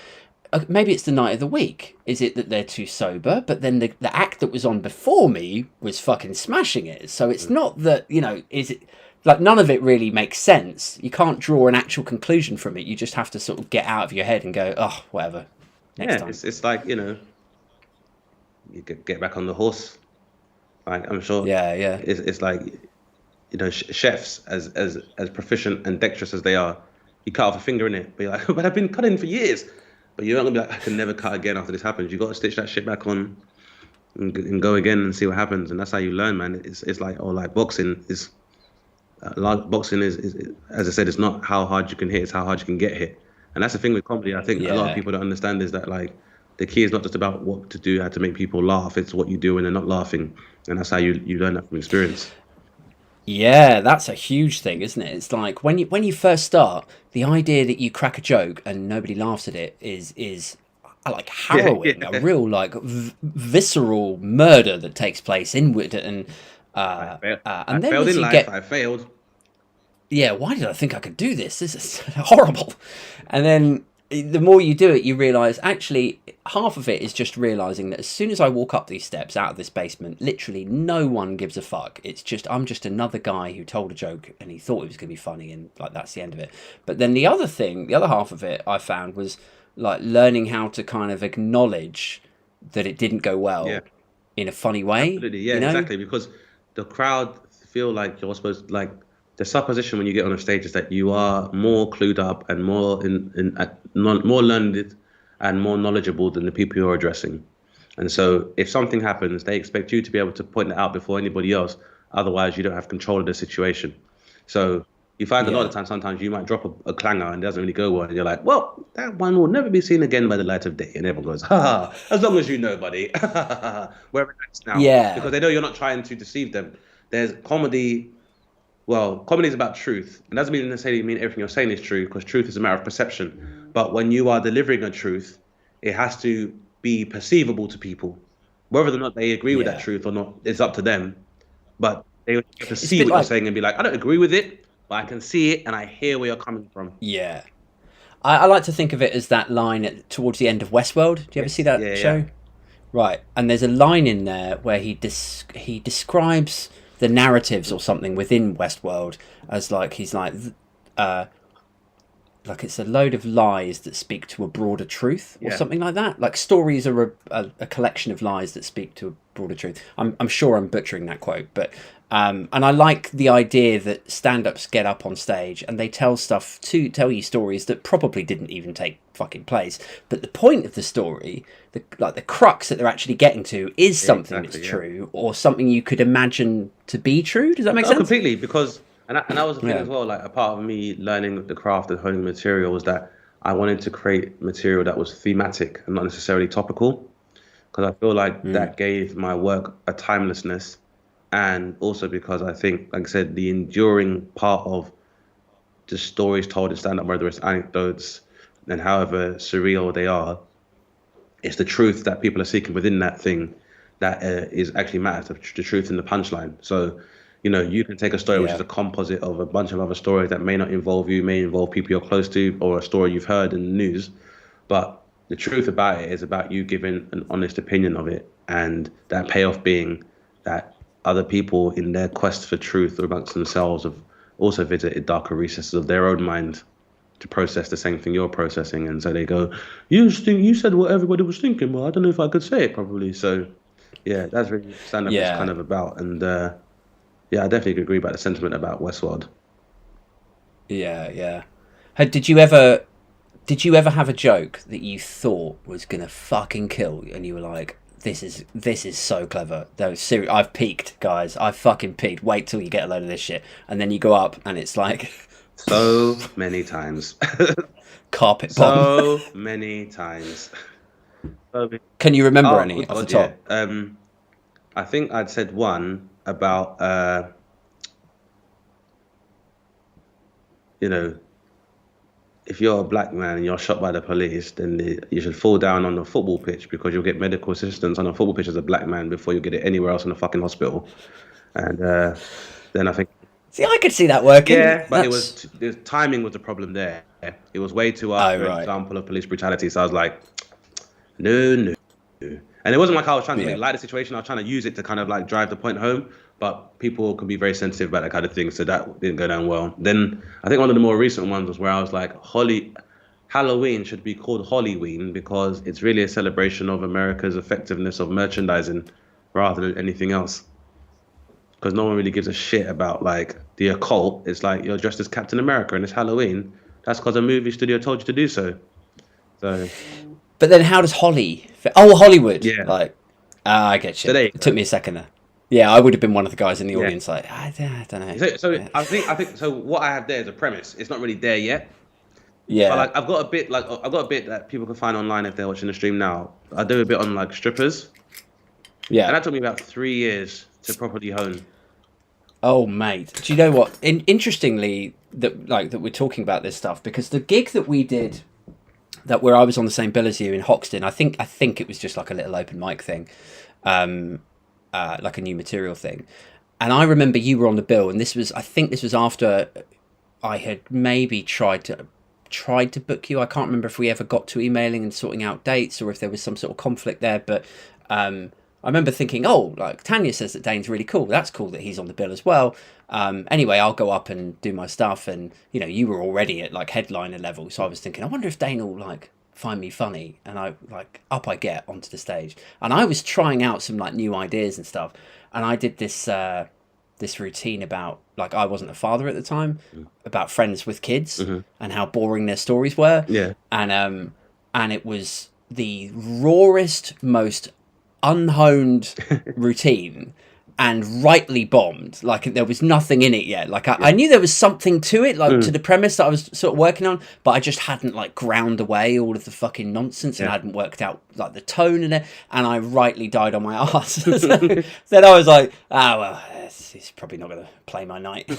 maybe it's the night of the week. Is it that they're too sober? But then the act that was on before me was fucking smashing it. So it's not that, is it like none of it really makes sense. You can't draw an actual conclusion from it. You just have to sort of get out of your head and go, oh, whatever. Next time. It's like, you get back on the horse. Like, I'm sure. Yeah. It's like, chefs as proficient and dexterous as they are, you cut off a finger in it, but you're like, but I've been cutting for years. But you're not gonna be like, I can never cut again after this happens. You got to stitch that shit back on and go again and see what happens. And that's how you learn, man. It's like, like boxing is, boxing is, as I said, it's not how hard you can hit, it's how hard you can get hit. And that's the thing with comedy. I think a lot of people don't understand is that like the key is not just about what to do, how to make people laugh. It's what you do when they're not laughing, and that's how you learn that from experience. Yeah, that's a huge thing, isn't it? It's like when you first start, the idea that you crack a joke and nobody laughs at it is like harrowing, a real like visceral murder that takes place inward, and I then failed in life. I failed. Yeah, why did I think I could do this? This is horrible. And then the more you do it, you realise actually half of it is just realising that as soon as I walk up these steps out of this basement, literally no one gives a fuck. It's just I'm just another guy who told a joke and he thought it was going to be funny, and like that's the end of it. But then the other half of it I found was like learning how to kind of acknowledge that it didn't go well in a funny way. Absolutely, yeah, exactly. Because the crowd feel like you're supposed like. The supposition when you get on a stage is that you are more clued up and more more learned and more knowledgeable than the people you're addressing. And so if something happens, they expect you to be able to point it out before anybody else. Otherwise, you don't have control of the situation. So you find a lot Yeah. of times, sometimes you might drop a clanger and it doesn't really go well. And you're like, well, that one will never be seen again by the light of day. And everyone goes, ha ha, as long as you know, buddy. We're relaxed now. Yeah. Because they know you're not trying to deceive them. There's comedy. Well, comedy is about truth. It doesn't necessarily mean everything you're saying is true, because truth is a matter of perception. But when you are delivering a truth, it has to be perceivable to people. Whether or not they agree with that Yeah. truth or not, it's up to them. But they have to It's a see bit what you're like, saying and be like, I don't agree with it, but I can see it and I hear where you're coming from. yeah. I like to think of it as that line towards the end of Westworld. Do you ever see Yes. that Yeah, yeah. show? Right. And there's a line in there where he describes the narratives or something within Westworld as like he's uh, like it's a load of lies that speak to a broader truth or Yeah. something like that. Like stories are a collection of lies that speak to a broader truth. I'm sure I'm butchering that quote, but and I like the idea that stand-ups get up on stage and they tell you stories that probably didn't even take fucking place. But the point of the story, the crux that they're actually getting to, is Yeah, something that's exactly. Yeah. true or something you could imagine to be true. Does that make No, sense? completely. Because and that was the thing Yeah. as well. Like a part of me learning the craft and honing material was that I wanted to create material that was thematic and not necessarily topical. Because I feel like that gave my work a timelessness, and also because I think, like I said, the enduring part of the stories told in stand-up, whether it's anecdotes and however surreal they are, it's the truth that people are seeking within that thing that is actually matters, the truth in the punchline. So, you can take a story which is Yeah. a composite of a bunch of other stories that may not involve you, may involve people you're close to, or a story you've heard in the news, but the truth about it is about you giving an honest opinion of it, and that payoff being that other people in their quest for truth amongst themselves have also visited darker recesses of their own mind to process the same thing you're processing, and so they go, you said what everybody was thinking, well, I don't know if I could say it properly. So yeah, that's really stand up is kind Yeah. of about. And yeah, I definitely agree about the sentiment about Westworld. Yeah. Yeah. Did you ever have a joke that you thought was gonna fucking kill and you were like, this is so clever. That serious. I've peaked, guys. I've fucking peaked. Wait till you get a load of this shit, and then you go up and it's like So many times. carpet bomb. So many times. So Can you remember oh, any good off the God, yeah. top? I think I'd said one about, you know, if you're a black man and you're shot by the police, then you should fall down on the football pitch because you'll get medical assistance on a football pitch as a black man before you get it anywhere else in the fucking hospital. And then I think, See, I could see that working. yeah, but That's the timing was the problem there. It was way too oh after an right. example of police brutality. So I was like, no, no. And it wasn't like I was trying to Yeah. make light of the situation. I was trying to use it to kind of like drive the point home. But people can be very sensitive about that kind of thing. So that didn't go down well. Then I think one of the more recent ones was where I was like, Halloween should be called Hollyween because it's really a celebration of America's effectiveness of merchandising rather than anything else. Because no one really gives a shit about like the occult. It's like you're dressed as Captain America and it's Halloween. That's because a movie studio told you to do so. So But then how does Holly? Oh, Hollywood. yeah. Like, I get So you. there you It go. took me a second there. Yeah, I would have been one of the guys in the Yeah. audience. Like, I don't know. So Yeah. I think so. What I have there is a premise. It's not really there yet, but Yeah. like I've got a bit that people can find online if they're watching the stream now. I do a bit on like strippers, and Yeah. that took me about 3 years to properly hone. Oh, mate. Do you know what? Interestingly, that we're talking about this stuff because the gig that we did, that where I was on the same bill as you in Hoxton, I think it was just like a little open mic thing, like a new material thing. And I remember you were on the bill, and I think this was after I had maybe tried to book you. I can't remember if we ever got to emailing and sorting out dates or if there was some sort of conflict there, but I remember thinking, oh, like Tanya says that Dane's really cool. That's cool that he's on the bill as well. Anyway, I'll go up and do my stuff. And, you were already at like headliner level. So I was thinking, I wonder if Dane will like find me funny. And up I get onto the stage. And I was trying out some like new ideas and stuff. And I did this routine about, like, I wasn't a father at the time, about friends with kids and how boring their stories were. Yeah. And it was the rawest, most unhoned routine, and rightly bombed. Like there was nothing in it yet. Like I knew there was something to it, like to the premise that I was sort of working on, but I just hadn't like ground away all of the fucking nonsense and hadn't worked out like the tone in it. And I rightly died on my arse. So then I was like, well, it's probably not going to play my night.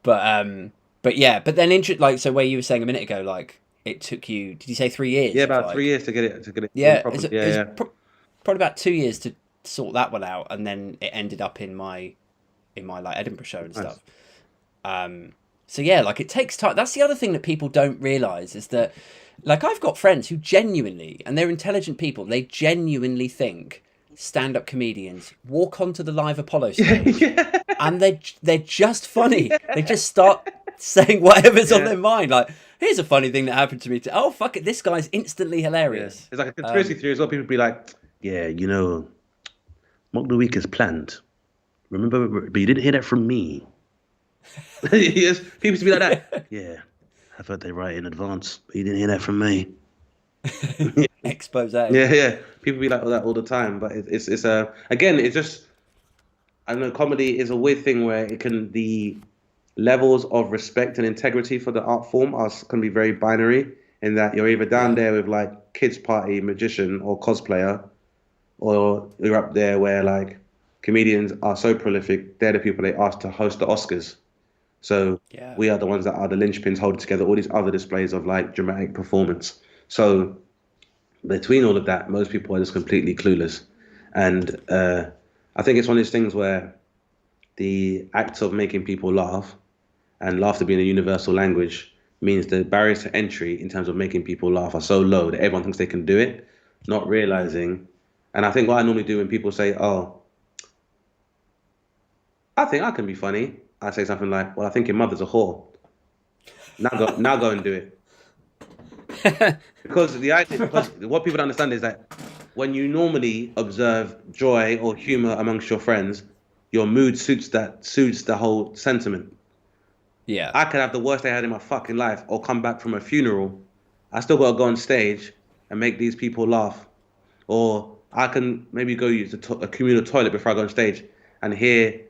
But yeah, but then like so where you were saying a minute ago, like it took you, did you say 3 years? Yeah, about like, 3 years to get it. Yeah, Yeah. Probably about 2 years to sort that one out, and then it ended up in my like Edinburgh show and stuff. So yeah, like it takes time. That's the other thing that people don't realize is that, like, I've got friends who genuinely, and they're intelligent people, they genuinely think stand-up comedians walk onto the live Apollo stage and they're just funny. They just start saying whatever's on their mind. Like, here's a funny thing that happened to me. Oh fuck it, this guy's instantly hilarious. It's like a conspiracy theory as well. People be like, yeah, you know, Mock the Week is planned. Remember, but you didn't hear that from me. Yes, people used to be like that. Yeah, I thought they write in advance, but you didn't hear that from me. Expose. Yeah. People be like that all the time, but it's again, it's just, I know comedy is a weird thing where the levels of respect and integrity for the art form can be very binary, in that you're either down there with like kids party magician or cosplayer, or you're up there where like comedians are so prolific, they're the people they ask to host the Oscars. So we are the ones that are the linchpins holding together all these other displays of like dramatic performance. So between all of that, most people are just completely clueless. And I think it's one of these things where the act of making people laugh, and laughter being a universal language, means the barriers to entry in terms of making people laugh are so low that everyone thinks they can do it, not realizing. And I think what I normally do when people say, oh, I think I can be funny, I say something like, well, I think your mother's a whore. Now go and do it. Because what people don't understand is that when you normally observe joy or humor amongst your friends, your mood suits the whole sentiment. Yeah. I could have the worst day I had in my fucking life, or come back from a funeral. I still got to go on stage and make these people laugh. Or I can maybe go use a communal toilet before I go on stage and hear,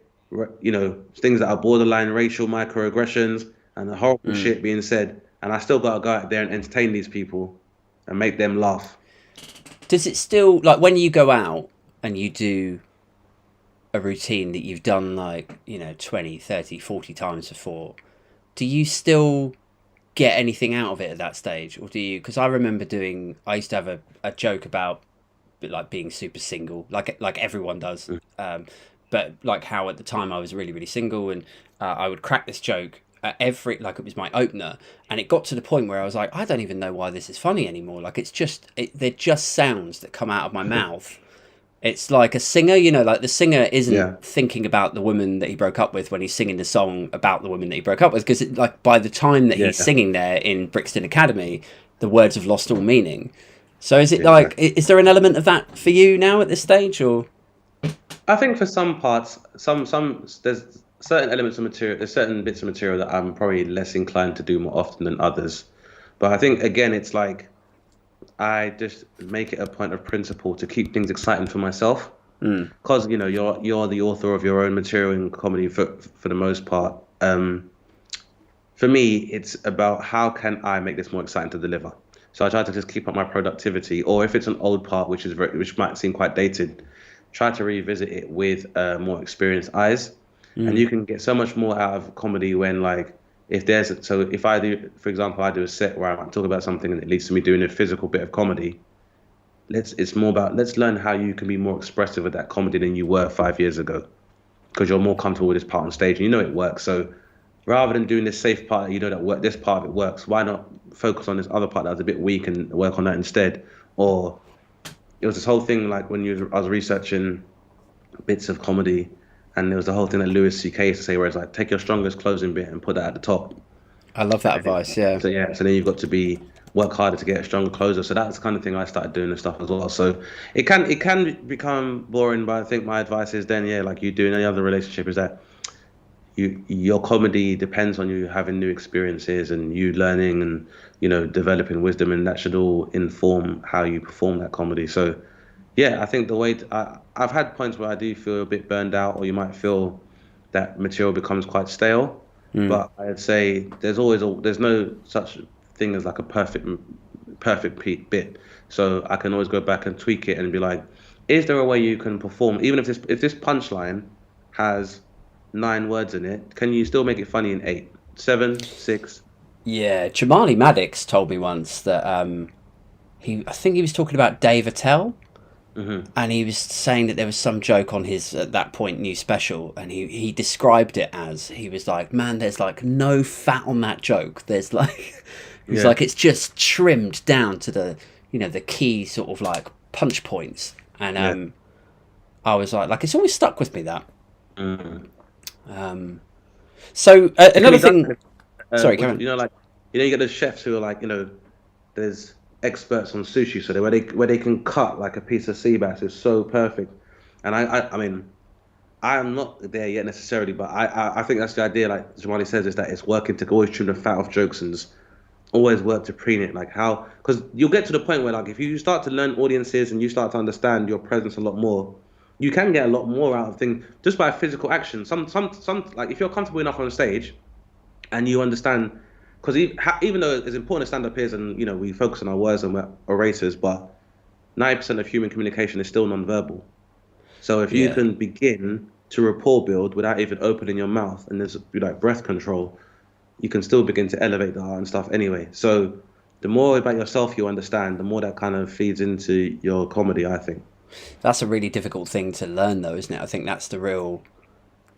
you know, things that are borderline racial microaggressions and the horrible shit being said. And I still got to go out there and entertain these people and make them laugh. Does it still, like, when you go out and you do a routine that you've done, like, you know, 20, 30, 40 times before, do you still get anything out of it at that stage? Or do you, because I remember I used to have a joke about, like, being super single, like everyone does. But like how at the time I was really, really single, and I would crack this joke at like it was my opener, and it got to the point where I was like, I don't even know why this is funny anymore. Like they're just sounds that come out of my mouth. It's like a singer, you know, like the singer isn't thinking about the woman that he broke up with when he's singing the song about the woman that he broke up with, because like by the time that he's singing there in Brixton Academy, the words have lost all meaning. So is it like, is there an element of that for you now at this stage, or? I think for some parts, there's certain elements of material, there's certain bits of material that I'm probably less inclined to do more often than others. But I think, again, it's like, I just make it a point of principle to keep things exciting for myself. Because, you know, you're the author of your own material in comedy for the most part. For me, it's about how can I make this more exciting to deliver. So I try to just keep up my productivity, or if it's an old part, which might seem quite dated, try to revisit it with more experienced eyes. And you can get so much more out of comedy when, like, if I do, for example, I do a set where I might talk about something and it leads to me doing a physical bit of comedy. It's more about, let's learn how you can be more expressive with that comedy than you were 5 years ago, because you're more comfortable with this part on stage and you know it works. So rather than doing this safe part, you know that this part of it works, why not focus on this other part that's a bit weak and work on that instead? Or it was this whole thing, like when I was researching bits of comedy, and there was the whole thing that Louis C.K. used to say, where it's like, take your strongest closing bit and put that at the top. I love that advice, yeah. So then you've got to work harder to get a stronger closer. So that's the kind of thing I started doing and stuff as well. So it can become boring, but I think my advice is then, like you do in any other relationship, is that your comedy depends on you having new experiences and you learning and, you know, developing wisdom, and that should all inform how you perform that comedy. So Yeah, I think I've had points where I do feel a bit burned out, or you might feel that material becomes quite stale. Mm. But I'd say there's no such thing as like a perfect bit. So I can always go back and tweak it and be like, is there a way you can perform, even if this punchline has 9 words in it, can you still make it funny in eight, seven, six? Yeah, Jamali Maddox told me once that I think he was talking about Dave Attell, Hmm. and he was saying that there was some joke on his at that point new special, and he described it as, he was like, man, there's like no fat on that joke. There's like, he's Yeah. like, it's just trimmed down to the, the key sort of like punch points, and Yeah. I was like it's always stuck with me that. Mm. So It can another be done. thing, sorry, With, Karen. like you get those chefs who are like, there's experts on sushi, so where they can cut like a piece of sea bass is so perfect. And I mean, I'm not there yet necessarily, but I think that's the idea. Like Jamali says, is that it's working to always trim the fat off jokes and always work to preen it. Like how, because you'll get to the point where like if you start to learn audiences and you start to understand your presence a lot more, you can get a lot more out of things just by physical action. Some like if you're comfortable enough on stage and you understand, because even though as important as stand-up is, and we focus on our words and we're orators, but 90% of human communication is still non-verbal. So if you Yeah, can begin to rapport build without even opening your mouth, and there's like breath control, you can still begin to elevate the art and stuff anyway. So the more about yourself you understand, the more that kind of feeds into your comedy, I think. that's a really difficult thing to learn, though, isn't it? I think that's the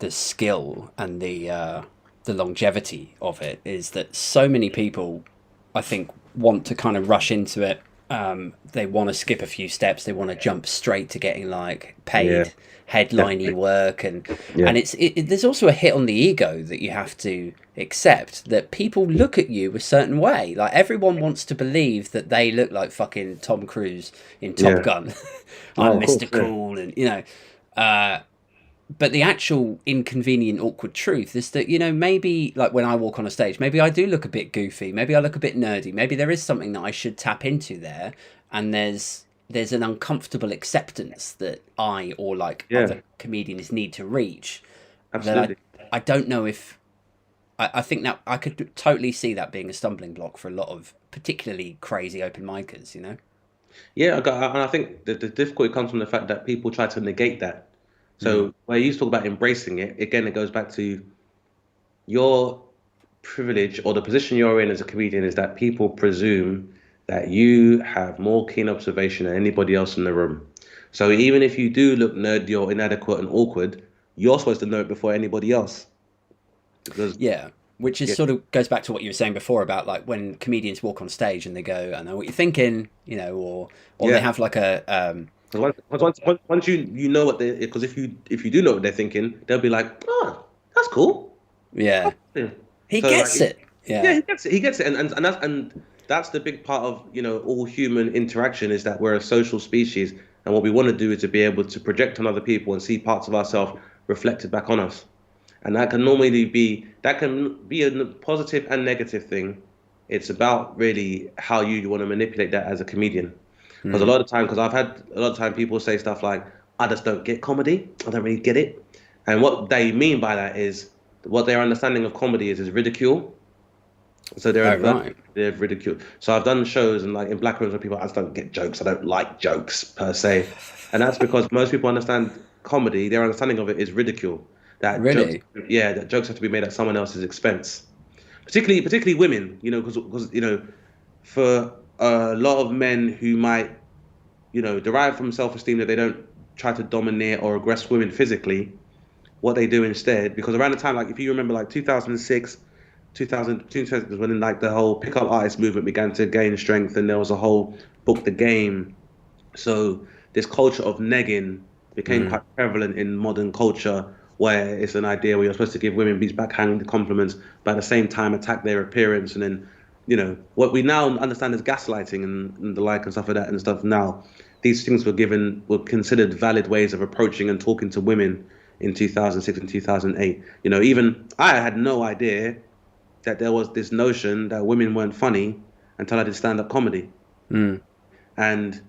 skill and the longevity of it, is that so many people, I think, want to kind of rush into it. They want to skip a few steps. They want to jump straight to getting like Yeah, paid headliney definitely. work, Yeah, and there's also a hit on the ego that you have to accept, that people look at you a certain way. Like everyone wants to believe that they look like fucking Tom Cruise in Top yeah. Gun. Oh, I'm of course. Mr. Yeah, Cool, and but the actual inconvenient, awkward truth is that, maybe like when I walk on a stage, maybe I do look a bit goofy, maybe I look a bit nerdy, maybe there is something that I should tap into there, and there's an uncomfortable acceptance that I or like yeah, other comedians need to reach, that absolutely. I don't know if I think that I could totally see that being a stumbling block for a lot of particularly crazy open micers. Yeah, and I think the difficulty comes from the fact that people try to negate that. Mm. So where you talk about embracing it, again, it goes back to your privilege or the position you're in as a comedian is that people presume that you have more keen observation than anybody else in the room. So even if you do look nerdy or inadequate and awkward, you're supposed to know it before anybody else. Because Yeah, which is yeah, sort of goes back to what you were saying before about like when comedians walk on stage and they go, "I know what you're thinking," or they yeah. have like a Because once you know what they, because if you do know what they're thinking, they'll be like, oh, that's cool. yeah, Yeah. he So gets like, it. yeah, Yeah. he gets it, and that's the big part of all human interaction is that we're a social species, and what we want to do is to be able to project on other people and see parts of ourselves reflected back on us, and that can be a positive and negative thing. It's about really how you want to manipulate that as a comedian, because a Mm. lot of time, because I've had a lot of time people say stuff like, "I just don't get comedy. I don't really get it," and what they mean by that is what their understanding of comedy is ridicule. So they're Oh adverse right. to ridicule. So I've done shows and like in black rooms where people, I just don't get jokes. I don't like jokes per se, and that's because most people understand comedy. Their understanding of it is ridicule. That jokes, Really? yeah, that jokes have to be made at someone else's expense. Particularly women, because for a lot of men who might derive from self-esteem that they don't try to dominate or aggress women physically, what they do instead, because around the time, like if you remember, like 2006, 2000 was when like the whole pickup artist movement began to gain strength, and there was a whole book the game. So this culture of negging became Mm. quite prevalent in modern culture, where it's an idea where you're supposed to give women these backhanded compliments, but at the same time attack their appearance, and then what we now understand as gaslighting and the like and stuff like that and stuff. Now, these things were considered valid ways of approaching and talking to women in 2006 and 2008. Even I had no idea that there was this notion that women weren't funny until I did stand-up comedy. Mm. And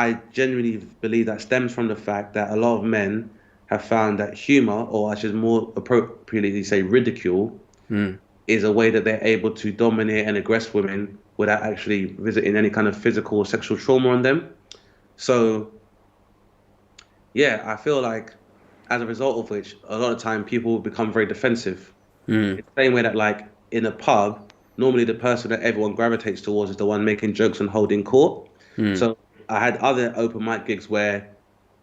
I genuinely believe that stems from the fact that a lot of men have found that humor, or I should more appropriately say ridicule, Mm. is a way that they're able to dominate and aggress women without actually visiting any kind of physical or sexual trauma on them. So, yeah, I feel like as a result of which, a lot of time people become very defensive. Mm. It's the same way that, like, in a pub, normally the person that everyone gravitates towards is the one making jokes and holding court. Mm. So I had other open mic gigs where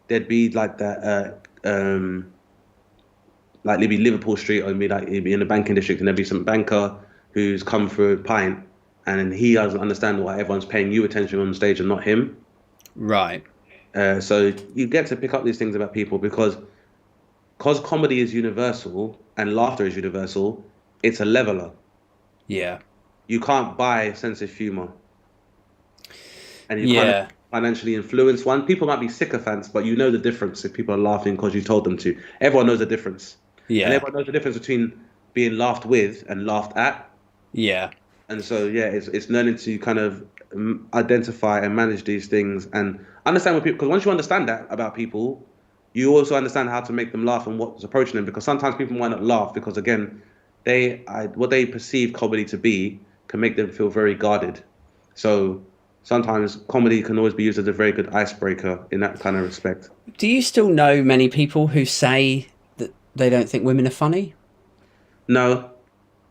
there'd be like that, like it'd be Liverpool Street, or it'd be in the banking district, and there'd be some banker who's come for a pint, and then he doesn't understand why everyone's paying you attention on stage and not him. Right. So you get to pick up these things about people because comedy is universal and laughter is universal. It's a leveler. Yeah. You can't buy a sense of humor, and you can't Yeah. financially influence one. People might be sycophants, but you know the difference if people are laughing because you told them to. Everyone knows the difference. And Yeah. everyone knows the difference between being laughed with and laughed at. Yeah. And so, yeah, it's learning to kind of identify and manage these things and understand what people, because once you understand that about people, you also understand how to make them laugh and what's approaching them. Because sometimes people might not laugh because, again, what they perceive comedy to be can make them feel very guarded. So sometimes comedy can always be used as a very good icebreaker in that kind of respect. Do you still know many people who say that they don't think women are funny? No,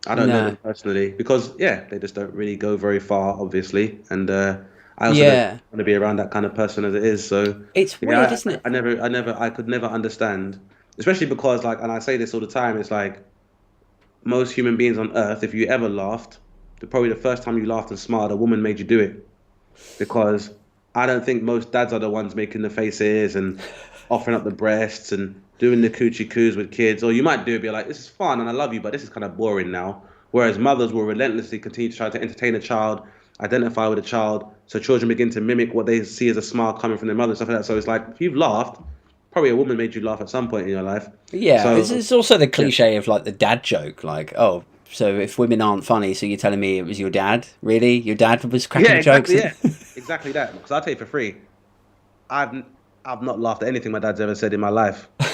I don't know No. them personally because yeah, they just don't really go very far, obviously, and I also don't Yeah. want to be around that kind of person as it is. So It's weird, yeah, isn't it? I could never understand, especially because like, and I say this all the time, it's like most human beings on earth, if you ever laughed, probably the first time you laughed and smiled, a woman made you do it because I don't think most dads are the ones making the faces and offering up the breasts and doing the coochie coos with kids. Or you might do it, be like, this is fun and I love you, but this is kind of boring now. Whereas mothers will relentlessly continue to try to entertain a child, identify with a child, so children begin to mimic what they see as a smile coming from their mother and stuff like that. So it's like, if you've laughed, probably a woman made you laugh at some point in your life. Yeah, So it's also the yeah, cliche of like the dad joke, like, oh, so if women aren't funny, so you're telling me it was your dad? Really? Your dad was yeah, cracking jokes? exactly, yeah, exactly that. Because I'll tell you for free, I've I've not laughed at anything my dad's ever said in my life. And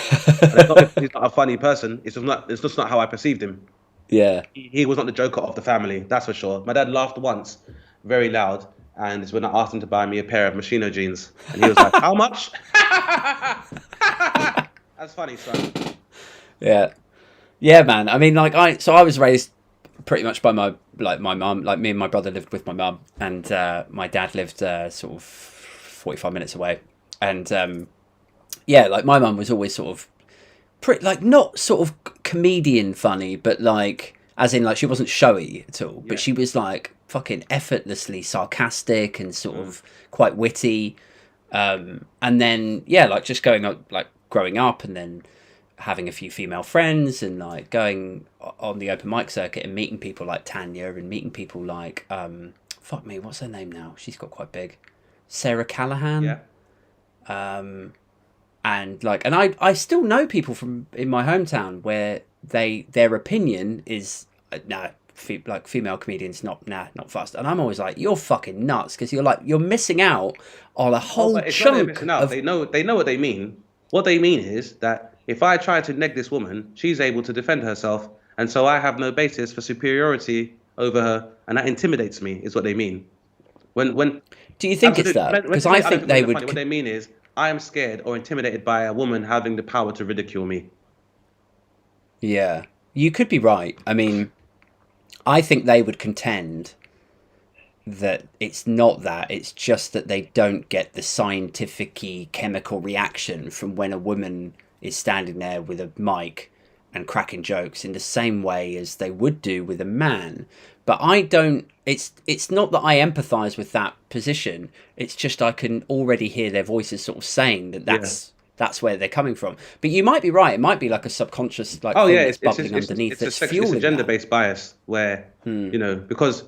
it's not because he's not a funny person. It's just not how I perceived him. Yeah. He was not the joker of the family, that's for sure. My dad laughed once, very loud, and it's when I asked him to buy me a pair of Machino jeans, and he was like, "How much?" That's funny, son. Yeah. Yeah, man. I mean, like, I was raised pretty much by my mum. Like, me and my brother lived with my mum, and my dad lived sort of 45 minutes away. And yeah, like, my mum was always sort of pretty, like, not sort of comedian funny, but like, as in, like, she wasn't showy at all, but Yeah. she was like fucking effortlessly sarcastic and sort Mm. of quite witty. And then, yeah, like, just growing up and then having a few female friends and like going on the open mic circuit and meeting people like Tanya and meeting people like, fuck me, what's her name now? She's got quite big. Sarah Callahan. Yeah. And like, and I still know people from in my hometown where their opinion is nah, like, female comedians not fast, and I'm always like, you're fucking nuts, because you're missing out on a Oh, whole but it's not they're chunk missing out. of They know what they mean. What they mean is that if I try to neg this woman, she's able to defend herself, and so I have no basis for superiority over her, and that intimidates me. Is what they mean. When Do you think it's absolutely, that? when Because they say I I don't think think they women are would. funny, what they mean is I am scared or intimidated by a woman having the power to ridicule me. Yeah, you could be right. I mean, I think they would contend that it's not that. It's just that they don't get the scientific chemical reaction from when a woman is standing there with a mic and cracking jokes in the same way as they would do with a man. But I don't. It's not that I empathise with that position. It's just I can already hear their voices sort of saying that Yeah. that's where they're coming from. But you might be right. It might be like a subconscious like Oh yeah, thing that's bubbling underneath that's it's a fueling that. gender-based bias where because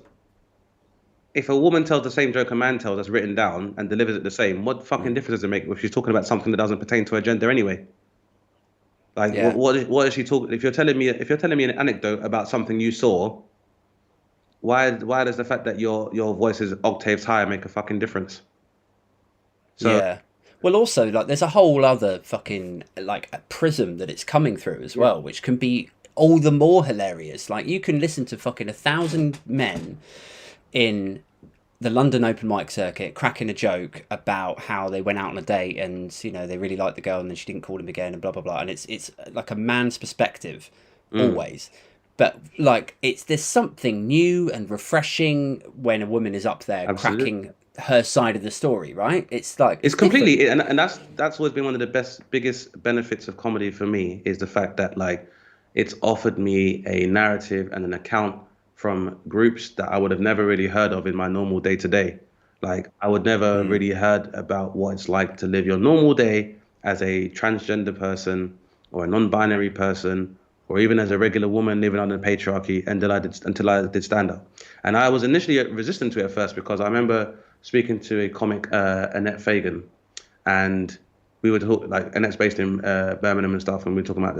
if a woman tells the same joke a man tells that's written down and delivers it the same, what fucking difference does it make if she's talking about something that doesn't pertain to her gender anyway? Like Yeah. what is she talking? If you're telling me an anecdote about something you saw, why does the fact that your voice is octaves higher make a fucking difference? So Yeah. Well, also, like, there's a whole other fucking, like, a prism that it's coming through as yeah, well, which can be all the more hilarious. Like, you can listen to fucking 1,000 men in the London open mic circuit cracking a joke about how they went out on a date and, you know, they really liked the girl and then she didn't call him again and blah, blah, blah. And it's like a man's perspective, mm, always. But, like, there's something new and refreshing when a woman is up there absolutely. cracking her side of the story, right? It's like, It's it's different. completely, and that's always been one of the biggest benefits of comedy for me is the fact that like it's offered me a narrative and an account from groups that I would have never really heard of in my normal day to day. Like I would never Mm, really heard about what it's like to live your normal day as a transgender person or a non-binary person or even as a regular woman living under patriarchy until I did stand up. And I was initially resistant to it at first because I remember speaking to a comic, Annette Fagan, and we were talk like Annette's based in Birmingham and stuff, and we were talking about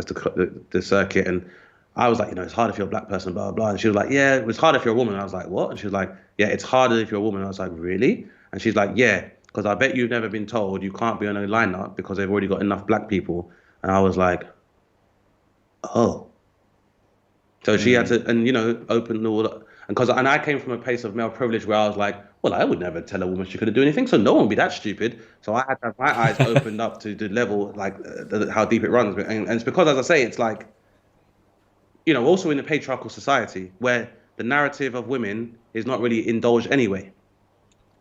the circuit, and I was like, it's hard if you're a black person, blah blah blah, and she was like, yeah, it was hard if you're a woman. And I was like, what? And she was like, yeah, it's harder if you're a woman. And I was like, really? And she's like, yeah, because I bet you've never been told you can't be on a lineup because they've already got enough black people. And I was like, oh. So she had mm, to, and open all the, and I came from a place of male privilege where I was like, well, I would never tell a woman she couldn't do anything, so no one would be that stupid. So I had to have my eyes opened up to the level, like how deep it runs, and it's because, as I say, it's like, also in a patriarchal society where the narrative of women is not really indulged anyway.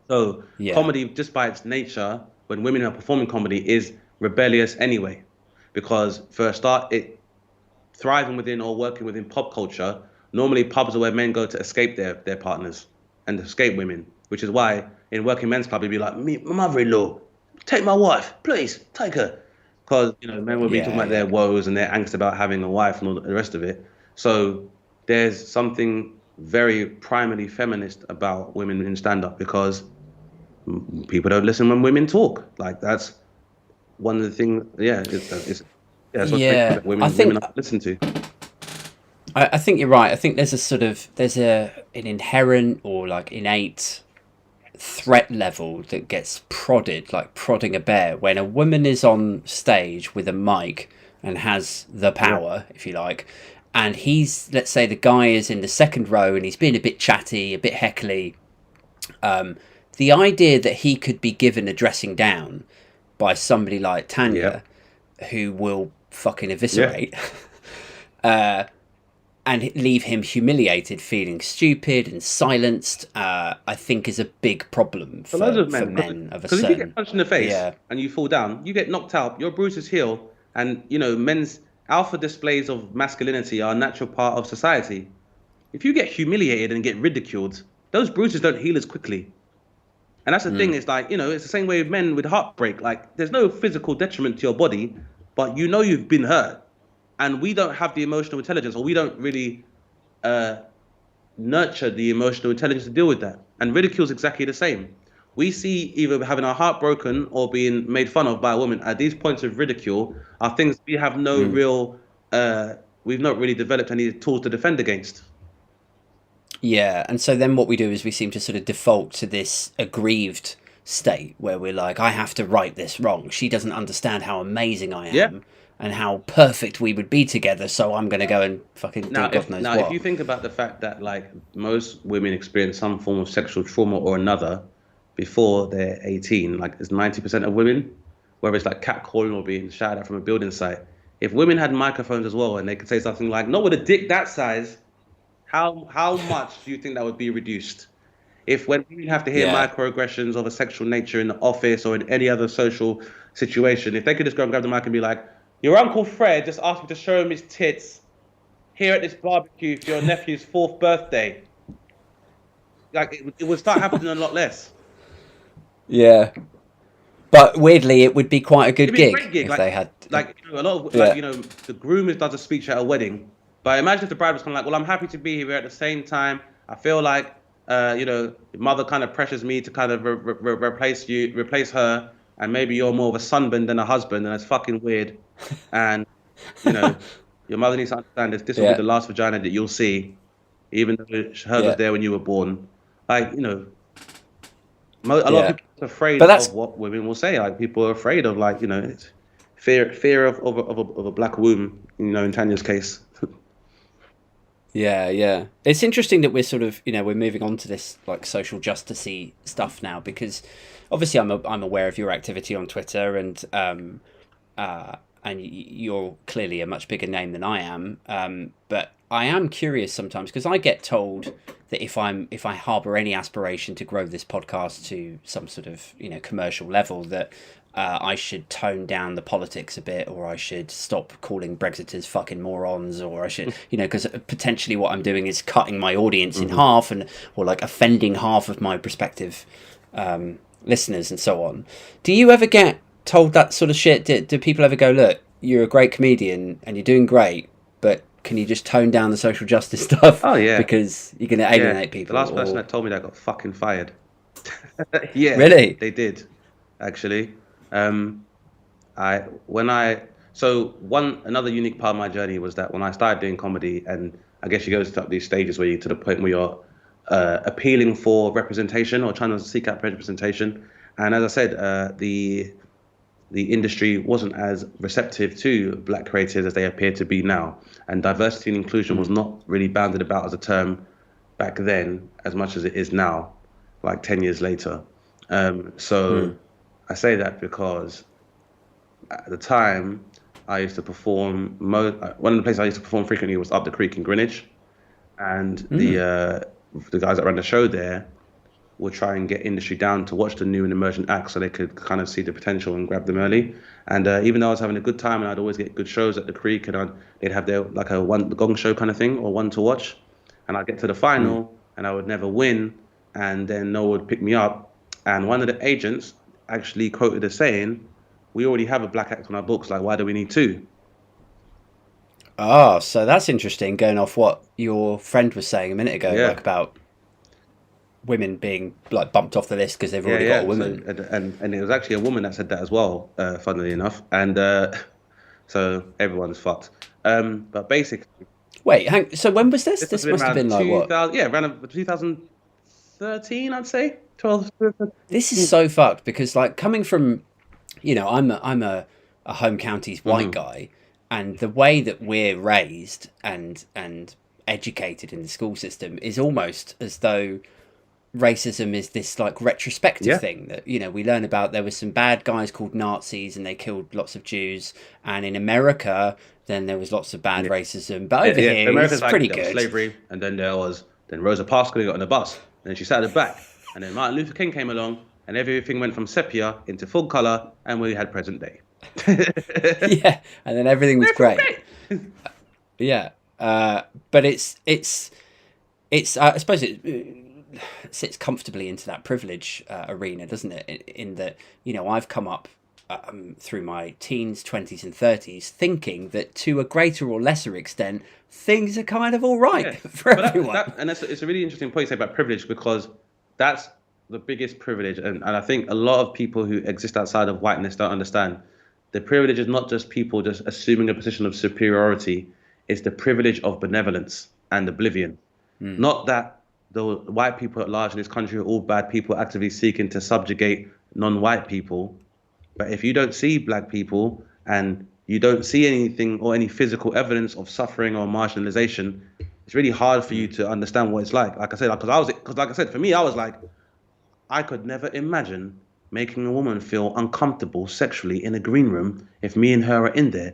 So yeah. comedy, just by its nature, when women are performing comedy, is rebellious anyway, because for a start, it thriving within or working within pop culture, normally pubs are where men go to escape their partners and escape women, which is why in working men's club, you'd be like, me, my mother-in-law, take my wife, please, take her. Because, men will be talking Yeah, about their yeah. woes and their angst about having a wife and all the rest of it. So there's something very primarily feminist about women in stand-up because people don't listen when women talk. Like that's one of the things, yeah, yeah, it's what's great Yeah. that I women think are listened to. I think you're right. I think there's an inherent or like innate threat level that gets prodded, like prodding a bear, when a woman is on stage with a mic and has the Yeah. power, if you like, and let's say the guy is in the second row and he's being a bit chatty, a bit heckly. The idea that he could be given a dressing down by somebody like Yeah. Tanya, who will fucking Yeah. eviscerate, and leave him humiliated, feeling stupid and silenced, I think is a big problem For loads of for men, men of a because if you get certain. punched in the face Yeah, and you fall down, you get knocked out, your bruises heal, and men's alpha displays of masculinity are a natural part of society. If you get humiliated and get ridiculed, those bruises don't heal as quickly. And that's the thing, mm, it's like, it's the same way with men with heartbreak. Like, there's no physical detriment to your body, but you've been hurt. And we don't have the emotional intelligence, or we don't really uh, nurture the emotional intelligence to deal with that. And ridicule is exactly the same. We see either having our heart broken or being made fun of by a woman at these points of ridicule are things we have no mm. real, we've not really developed any tools to defend against. Yeah. And so then what we do is we seem to sort of default to this aggrieved state where we're like, I have to right this wrong. She doesn't understand how amazing I Yeah. am and how perfect we would be together. So I'm going to go and fucking do God knows If what. you think about the fact that like most women experience some form of sexual trauma or another before they're 18, like it's 90% of women, whether it's like catcalling or being shouted at from a building site. If women had microphones as well and they could say something like, "Not with a dick that size," how much do you think that would be reduced? If when women have to hear Yeah. microaggressions of a sexual nature in the office or in any other social situation, if they could just go and grab the mic and be like, "Your Uncle Fred just asked me to show him his tits here at this barbecue for your nephew's fourth birthday," like it would start happening a lot less. Yeah. But weirdly, it would be quite a It'd good be a great gig gig. if they had. A lot of Yeah. the groom does a speech at a wedding, but imagine if the bride was kind of like, "Well, I'm happy to be here at the same time. I feel like your mother kind of pressures me to kind of replace her, and maybe you're more of a husband than a husband, and it's fucking weird. And you know, your mother needs to understand this will be Yeah. the last vagina that you'll see, even though hers was Yeah. there when you were born. Like, a lot of Yeah. people afraid But of that's what women will say. Like people are afraid of like it's fear of a black womb. In Tanya's case. Yeah, yeah. It's interesting that we're sort of, we're moving on to this like social justicey stuff now because obviously I'm aware of your activity on Twitter and you're clearly a much bigger name than I am. But I am curious sometimes because I get told that if I harbour any aspiration to grow this podcast to some sort of commercial level, that I should tone down the politics a bit, or I should stop calling Brexiters fucking morons, or I should, because potentially what I'm doing is cutting my audience in half, or like offending half of my prospective listeners and so on. Do you ever get told that sort of shit? Do people ever go, look, you're a great comedian and you're doing great, but can you just tone down the social justice stuff Oh yeah, because you're going to yeah. alienate The people? last person Or that told me that got fucking fired. Yeah, really? they did, actually. Um, I when I so one another unique part of my journey was that when I started doing comedy, and I guess you go through these stages where you to the point where you're appealing for representation or trying to seek out representation. And as I said, the industry wasn't as receptive to black creators as they appear to be now. And diversity and inclusion was not really bounded about as a term back then as much as it is now, like 10 years later. So I say that because at the time I used to perform, one of the places I used to perform frequently was up the creek in Greenwich. And the guys that ran the show there would try and get industry down to watch the new and emerging acts so they could kind of see the potential and grab them early. And even though I was having a good time and I'd always get good shows at the Creek, and they'd have their like the gong show kind of thing or one to watch, and I'd get to the final and I would never win, and then no one would pick me up. And one of the agents actually quoted as saying, "We already have a black act on our books. Like, why do we need two?" Oh, so that's interesting. Going off what your friend was saying a minute ago, Yeah. like about women being like bumped off the list because they've Yeah, already got a yeah. So woman. and it was actually a woman that said that as well, funnily enough. And so everyone's fucked. But basically, Wait, so when was this? this must This have been must have around been like what? 2000. Yeah, around 2013, I'd say. 12. This is so fucked because like coming from, I'm a home counties white guy, and the way that we're raised and educated in the school system is almost as though racism is this like retrospective Yeah. thing that we learn about. There were some bad guys called Nazis and they killed lots of Jews, and in America then there was lots of bad racism, but over Yeah, here America's it's pretty there was good. slavery, and then Rosa Parks got on the bus, and then she sat at the back, and then Martin Luther King came along, and everything went from sepia into full color, and we had present day. Yeah, and then everything was Everything great. great. Yeah, but it's I suppose it sits comfortably into that privilege arena, doesn't it? In that I've come up through my teens, 20s, and 30s thinking that to a greater or lesser extent things are kind of all right for everyone. And it's a really interesting point you say about privilege, because that's the biggest privilege, and I think a lot of people who exist outside of whiteness don't understand. The privilege is not just people just assuming a position of superiority, it's the privilege of benevolence and oblivion. Not that the white people at large in this country are all bad people actively seeking to subjugate non-white people. But if you don't see black people and you don't see anything or any physical evidence of suffering or marginalization, it's really hard for you to understand what it's like. Like I said, because like I said, for me, I was like, I could never imagine making a woman feel uncomfortable sexually in a green room if me and her are in there.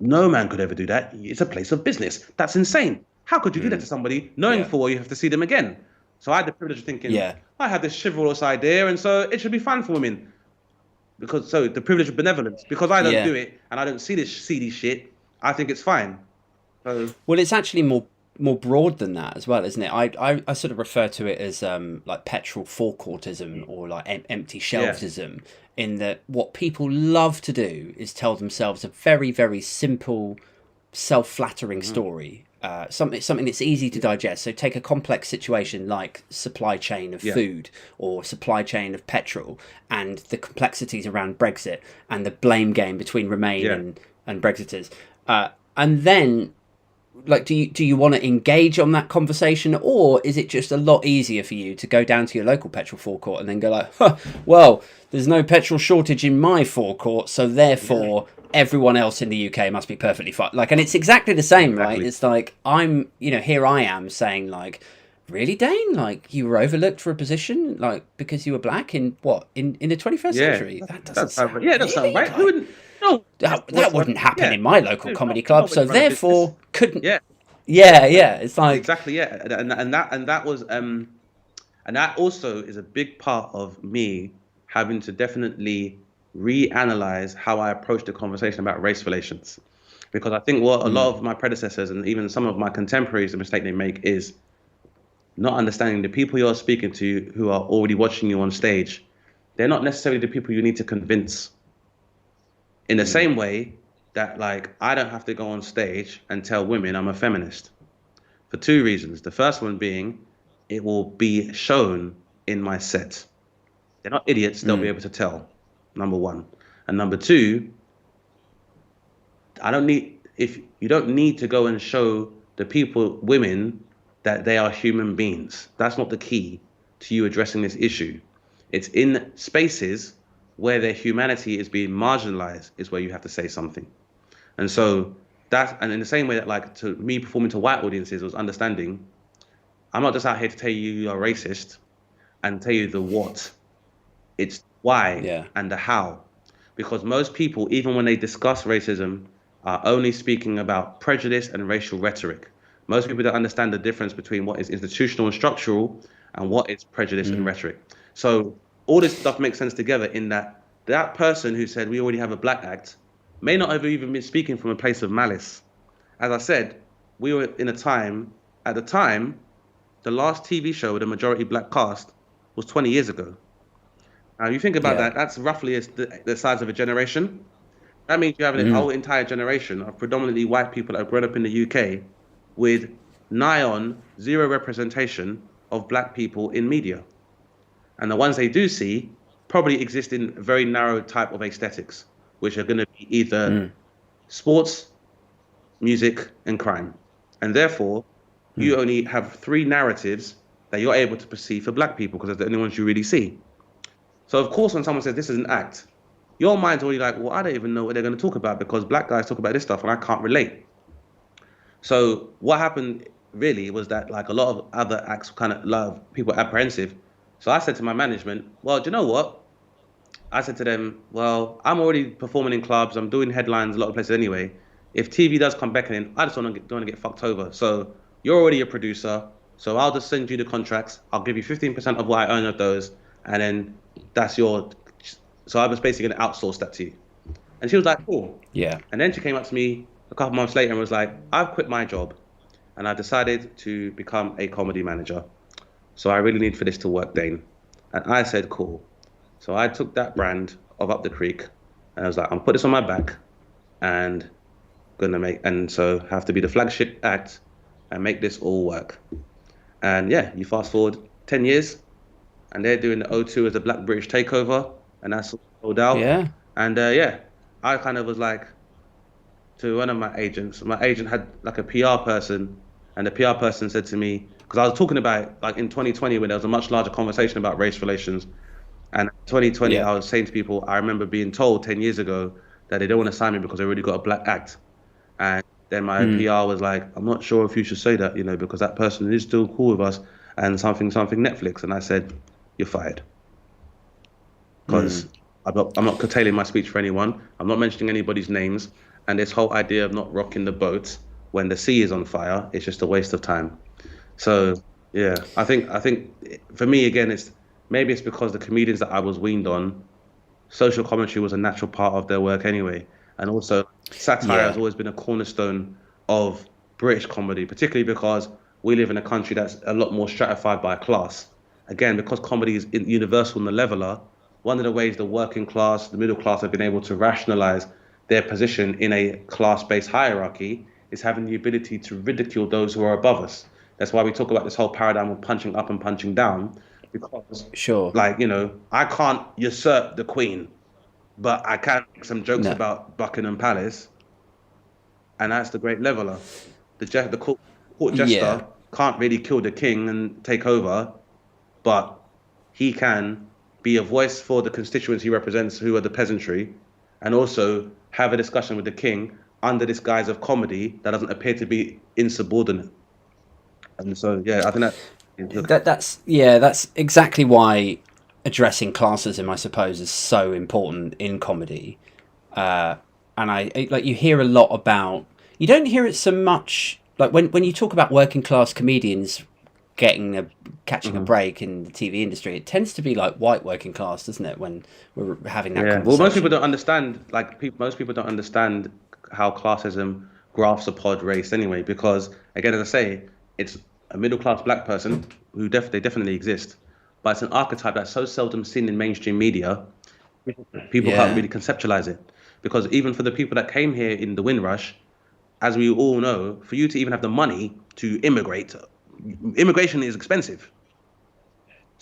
No man could ever do that. It's a place of business. That's insane. How could you do that to somebody knowing Yeah. full well you have to see them again? So I had the privilege of thinking, Yeah. I have this chivalrous idea, and so it should be fun for women. Because so the privilege of benevolence, because I don't Yeah. do it and I don't see this seedy shit, I think it's fine. So Well, it's actually more broad than that as well, isn't it? I sort of refer to it as like petrol forecourtism or like empty shelvesism, in that what people love to do is tell themselves a very, very simple, self-flattering story. Something that's easy to digest. So take a complex situation like supply chain of food or supply chain of petrol, and the complexities around Brexit and the blame game between Remain and Brexiters, and then like, do you want to engage on that conversation, or is it just a lot easier for you to go down to your local petrol forecourt and then go like, huh, well, there's no petrol shortage in my forecourt, so Yeah, therefore everyone else in the UK must be perfectly fine. Like, and it's exactly the same, right? exactly. It's like, here I am saying like, really, Dane? Like, you were overlooked for a position, like, because you were black in the 21st Yeah, century? That doesn't that sounds sound right. Yeah, that sounds really right. Who like wouldn't? No, that wouldn't happen yeah, in my local no, comedy not club. when So you run a business. therefore, couldn't. Yeah, Yeah, yeah. It's like, exactly. Yeah, and that was and that also is a big part of me having to definitely reanalyze how I approach the conversation about race relations. Because I think what a lot of my predecessors and even some of my contemporaries, the mistake they make is not understanding the people you're speaking to who are already watching you on stage. They're not necessarily the people you need to convince. In the same way that, like, I don't have to go on stage and tell women I'm a feminist for two reasons. The first one being it will be shown in my set. They're not idiots, they'll be able to tell, number one. And number two, I don't need if you don't need to go and show the people, women, that they are human beings. That's not the key to you addressing this issue. It's in spaces where their humanity is being marginalized is where you have to say something. And so that, and in the same way that, like, to me performing to white audiences was understanding, I'm not just out here to tell you you're racist and tell you the what. It's why yeah, and the how. Because most people, even when they discuss racism, are only speaking about prejudice and racial rhetoric. Most people don't understand the difference between what is institutional and structural and what is prejudice and rhetoric. So all this stuff makes sense together in that that person who said we already have a black act may not have even been speaking from a place of malice. As I said, we were in a time, at the time, the last TV show with a majority black cast was 20 years ago. Now, you think about yeah, that, that's roughly the size of a generation. That means you have a whole entire generation of predominantly white people that have grown up in the UK with nigh on zero representation of black people in media. And the ones they do see probably exist in a very narrow type of aesthetics, which are going to be either sports, music, and crime. And therefore, you only have three narratives that you're able to perceive for black people because they're the only ones you really see. So of course, when someone says this is an act, your mind's already like, well, I don't even know what they're going to talk about because black guys talk about this stuff and I can't relate. So what happened really was that, like, a lot of other acts kind of, a lot of people were apprehensive. So I said to my management, well, do you know what? I said to them, well, I'm already performing in clubs. I'm doing headlines a lot of places anyway. If TV does come back in, I just don't want to get fucked over. So you're already a producer. So I'll just send you the contracts. I'll give you 15% of what I earn of those. And then that's your. So I was basically going to outsource that to you. And she was like, cool. yeah, And then she came up to me a couple months later and was like, I've quit my job and I decided to become a comedy manager. So I really need for this to work, Dane. And I said, cool. So I took that brand of Up the Creek and I was like, I'm put this on my back and gonna make, and so have to be the flagship act and make this all work. And yeah, you fast forward 10 years and they're doing the O2 as a Black British takeover and that's sold out. yeah, And yeah, I kind of was like, to one of my agents. My agent had like a PR person, and the PR person said to me, because I was talking about like in 2020 when there was a much larger conversation about race relations, and in 2020 yeah, I was saying to people, I remember being told 10 years ago that they don't want to sign me because they already got a black act, and then my PR was like, I'm not sure if you should say that, because that person is still cool with us, and something Netflix, and I said, you're fired because I'm not curtailing my speech for anyone. I'm not mentioning anybody's names. And this whole idea of not rocking the boat when the sea is on fire is just a waste of time. So yeah, I think for me again, it's because the comedians that I was weaned on, social commentary was a natural part of their work anyway, and also satire has yeah, always been a cornerstone of British comedy, particularly because we live in a country that's a lot more stratified by class. Again, because comedy is universal and the leveler, one of the ways the working class, the middle class have been able to rationalize their position in a class-based hierarchy is having the ability to ridicule those who are above us. That's why we talk about this whole paradigm of punching up and punching down, because, sure, like, I can't usurp the queen, but I can make some jokes no, about Buckingham Palace, and that's the great leveler. the court Yeah. jester can't really kill the king and take over, but he can be a voice for the constituents he represents, who are the peasantry, and also have a discussion with the king under this guise of comedy that doesn't appear to be insubordinate. And so, yeah, I think that That's exactly why addressing classism, I suppose, is so important in comedy. And like you hear a lot about. You don't hear it so much like when you talk about working class comedians catching a mhm. break in the TV industry. It tends to be like white working class, doesn't it? When we're having that Yeah. Well, most people conversation. don't understand. Like, most people don't understand how classism grafts upon race anyway. Because again, as I say, it's a middle class black person who they definitely exist, but it's an archetype that's so seldom seen in mainstream media. People can't Yeah, really conceptualize it. Because even for the people that came here in the Windrush, as we all know, for you to even have the money to immigrate, immigration is expensive.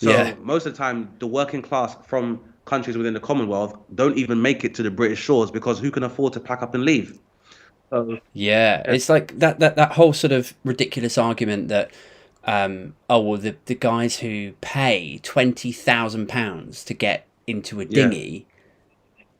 yeah, So most of the time, the working class from countries within the Commonwealth don't even make it to the British shores because who can afford to pack up and leave? So yeah. yeah, It's like that whole sort of ridiculous argument that oh well the guys who pay £20,000 to get into a yeah, dinghy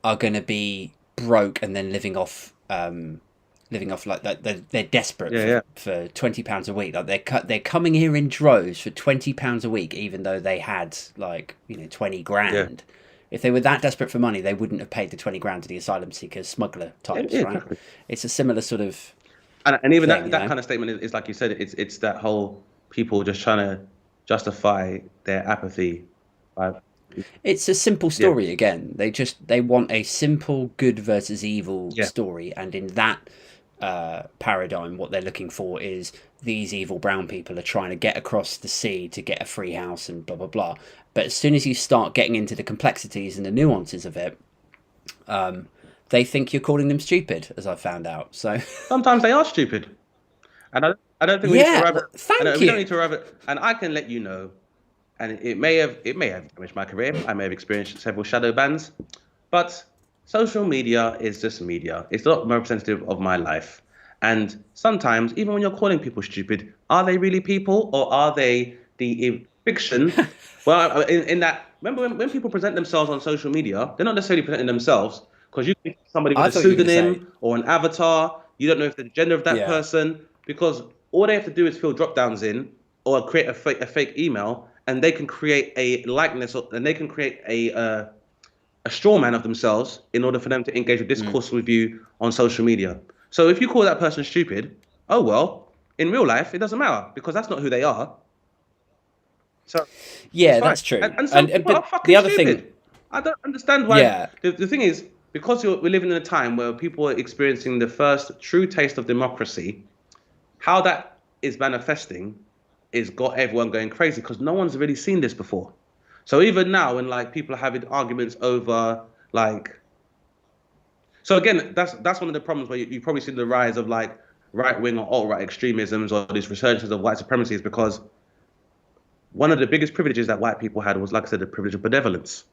are going to be broke and then living off like that. They're desperate yeah, yeah, for £20 a week. Like they're coming here in droves for £20 a week, even though they had like 20 yeah, grand. If they were that desperate for money, they wouldn't have paid the 20 grand to the asylum seekers, smuggler yeah, types, yeah, right? exactly. It's a similar sort of And even thing, that kind of statement is like you said, it's that whole people just trying to justify their apathy. By, It's a simple yeah, story again. They want a simple good versus evil yeah, story, and in that paradigm, what they're looking for is these evil brown people are trying to get across the sea to get a free house and blah blah blah. But as soon as you start getting into the complexities and the nuances of it, they think you're calling them stupid, as I found out. So sometimes they are stupid, and I don't think we need to yeah, arrive at. well, I know thank we don't you. need to arrive at, and I can let you know. And it may have damaged my career. I may have experienced several shadow bans, but social media is just media. It's not representative of my life. And sometimes, even when you're calling people stupid, are they really people or are they the fiction? Well, in that, remember when people present themselves on social media, they're not necessarily presenting themselves because you can be somebody with I a thought you were going to say pseudonym or an avatar. You don't know if the gender of that yeah, person because all they have to do is fill drop downs in or create a fake email and they can create a likeness and they can create a straw man of themselves in order for them to engage with discourse with you on social media. So if you call that person stupid, oh well, in real life it doesn't matter because that's not who they are. So it's yeah, fine. that's true. And some And people are but the fucking other thing, stupid. I don't understand why. yeah, The thing is, because we're living in a time where people are experiencing the first true taste of democracy, how that is manifesting is got everyone going crazy because no one's really seen this before. So even now, when like people are having arguments over like, so again, that's one of the problems where you probably see the rise of like right wing or alt right extremisms or these resurgences of white supremacy is because one of the biggest privileges that white people had was, like I said, the privilege of benevolence.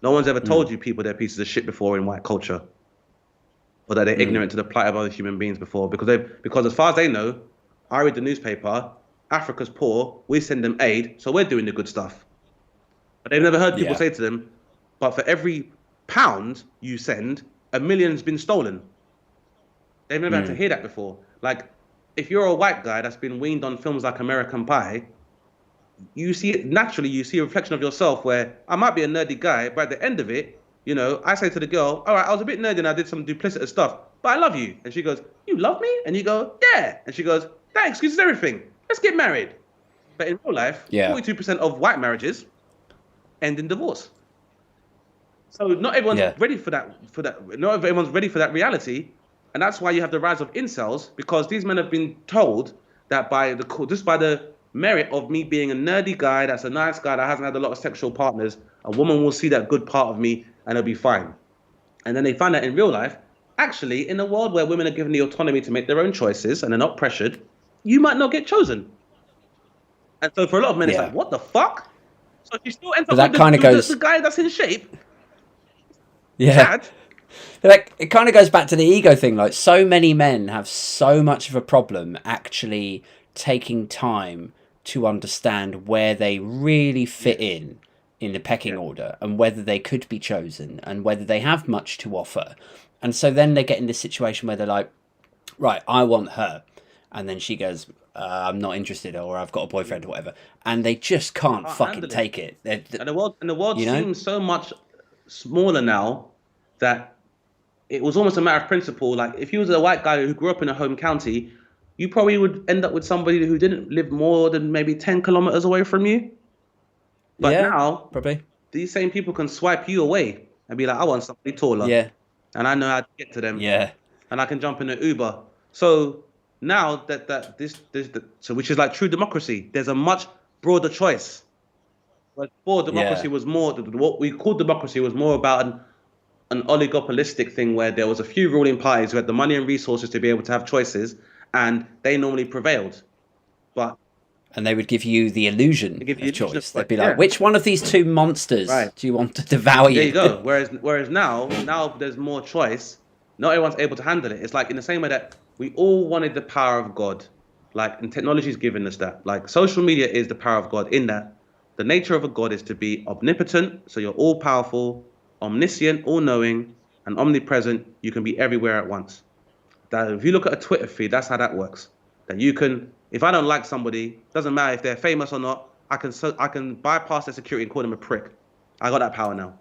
No one's ever told you people they're pieces of shit before in white culture, or that they're ignorant to the plight of other human beings before, because as far as they know, I read the newspaper. Africa's poor. We send them aid, so we're doing the good stuff. But they've never heard people yeah, say to them, "But for every pound you send, a million's been stolen." They've never had to hear that before. Like, if you're a white guy that's been weaned on films like American Pie, you see it naturally. You see a reflection of yourself where I might be a nerdy guy, but at the end of it, I say to the girl, "All right, I was a bit nerdy and I did some duplicitous stuff, but I love you." And she goes, "You love me?" And you go, "Yeah." And she goes, "That excuses everything. Let's get married." But in real life, yeah, 42% of white marriages end in divorce. So not everyone's yeah, ready for that. Not everyone's ready for that reality, and that's why you have the rise of incels because these men have been told that just by the merit of me being a nerdy guy, that's a nice guy that hasn't had a lot of sexual partners, a woman will see that good part of me and it'll be fine. And then they find out in real life, actually, in a world where women are given the autonomy to make their own choices and they're not pressured, you might not get chosen. And so for a lot of men, it's like, yeah. what the fuck? So she still ends But up with that the, kind of the goes, guy that's in shape. yeah. Sad. Like, it kind of goes back to the ego thing. Like, so many men have so much of a problem actually taking time to understand where they really fit Yes. in the pecking Yeah. order, and whether they could be chosen, and whether they have much to offer. And so then they get in this situation where they're like, right, I want her. And then she goes, I'm not interested, or I've got a boyfriend, or Mm. whatever. And they just can't Can't fucking handle it. take it. And the world You know? seems so much smaller now that it was almost a matter of principle. Like if you was a white guy who grew up in a home county, you probably would end up with somebody who didn't live more than maybe 10 kilometers away from you. But Yeah, now probably. these same people can swipe you away and be like, I want somebody taller, Yeah, and I know how to get to them, yeah, and I can jump in an Uber. So now that this so which is like true democracy, there's a much broader choice. But before yeah. democracy was more what we called democracy was more about an oligopolistic thing where there was a few ruling parties who had the money and resources to be able to have choices, and they normally prevailed. But And they would give you the they illusion give you of the illusion of choice. They'd choice. be like, Yeah, which one of these two monsters right. do you want to devour There you you? go. Whereas now there's more choice. Not everyone's able to handle it. It's like in the same way that we all wanted the power of God, like and technology's given us that. Like social media is the power of God in that the nature of a God is to be omnipotent, so you're all powerful, omniscient, all knowing, and omnipresent. You can be everywhere at once. That if you look at a Twitter feed, that's how that works. That you can, if I don't like somebody, doesn't matter if they're famous or not, I can bypass their security and call them a prick. I got that power now.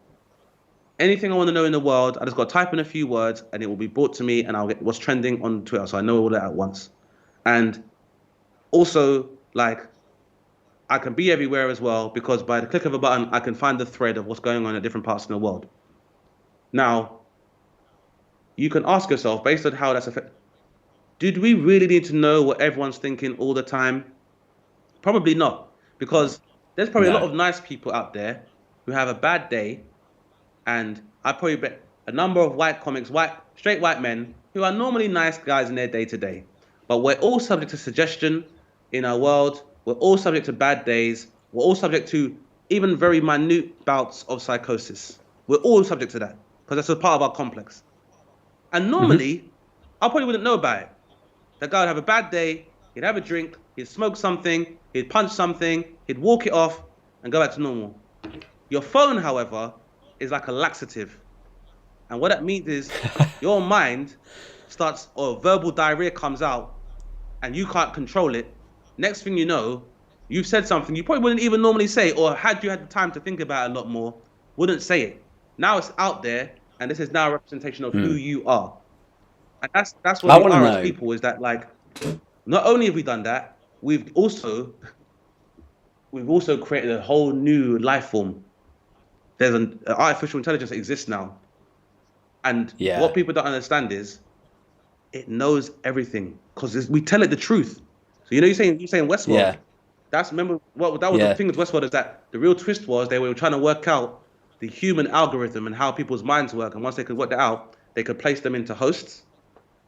Anything I want to know in the world, I just got to type in a few words and it will be brought to me and I'll get what's trending on Twitter. So I know all that at once. And also, like, I can be everywhere as well because by the click of a button, I can find the thread of what's going on in different parts of the world. Now, you can ask yourself, based on how that's affected, did we really need to know what everyone's thinking all the time? Probably not. Because there's probably a lot No. of nice people out there who have a bad day. And I probably bet a number of white comics, straight white men, who are normally nice guys in their day to day. But we're all subject to suggestion in our world. We're all subject to bad days. We're all subject to even very minute bouts of psychosis. We're all subject to that because that's a part of our complex. And Hmm. normally, I probably wouldn't know about it. That guy would have a bad day, he'd have a drink, he'd smoke something, he'd punch something, he'd walk it off and go back to normal. Your phone, however, is like a laxative. And what that means is your mind starts, or verbal diarrhea comes out, and you can't control it. Next thing you know, you've said something you probably wouldn't even normally say, or had you had the time to think about it a lot more, wouldn't say it. Now it's out there, and this is now a representation of who Mm. you are. And that's what I we want to are as know. people, is that like not only have we done that, we've also created a whole new life form. There's an artificial intelligence that exists now. And what Yeah, people don't understand is it knows everything because we tell it the truth. So you're saying Westworld. yeah, That's remember what that was the yeah, thing with Westworld is that the real twist was they were trying to work out the human algorithm and how people's minds work. And once they could work that out, they could place them into hosts.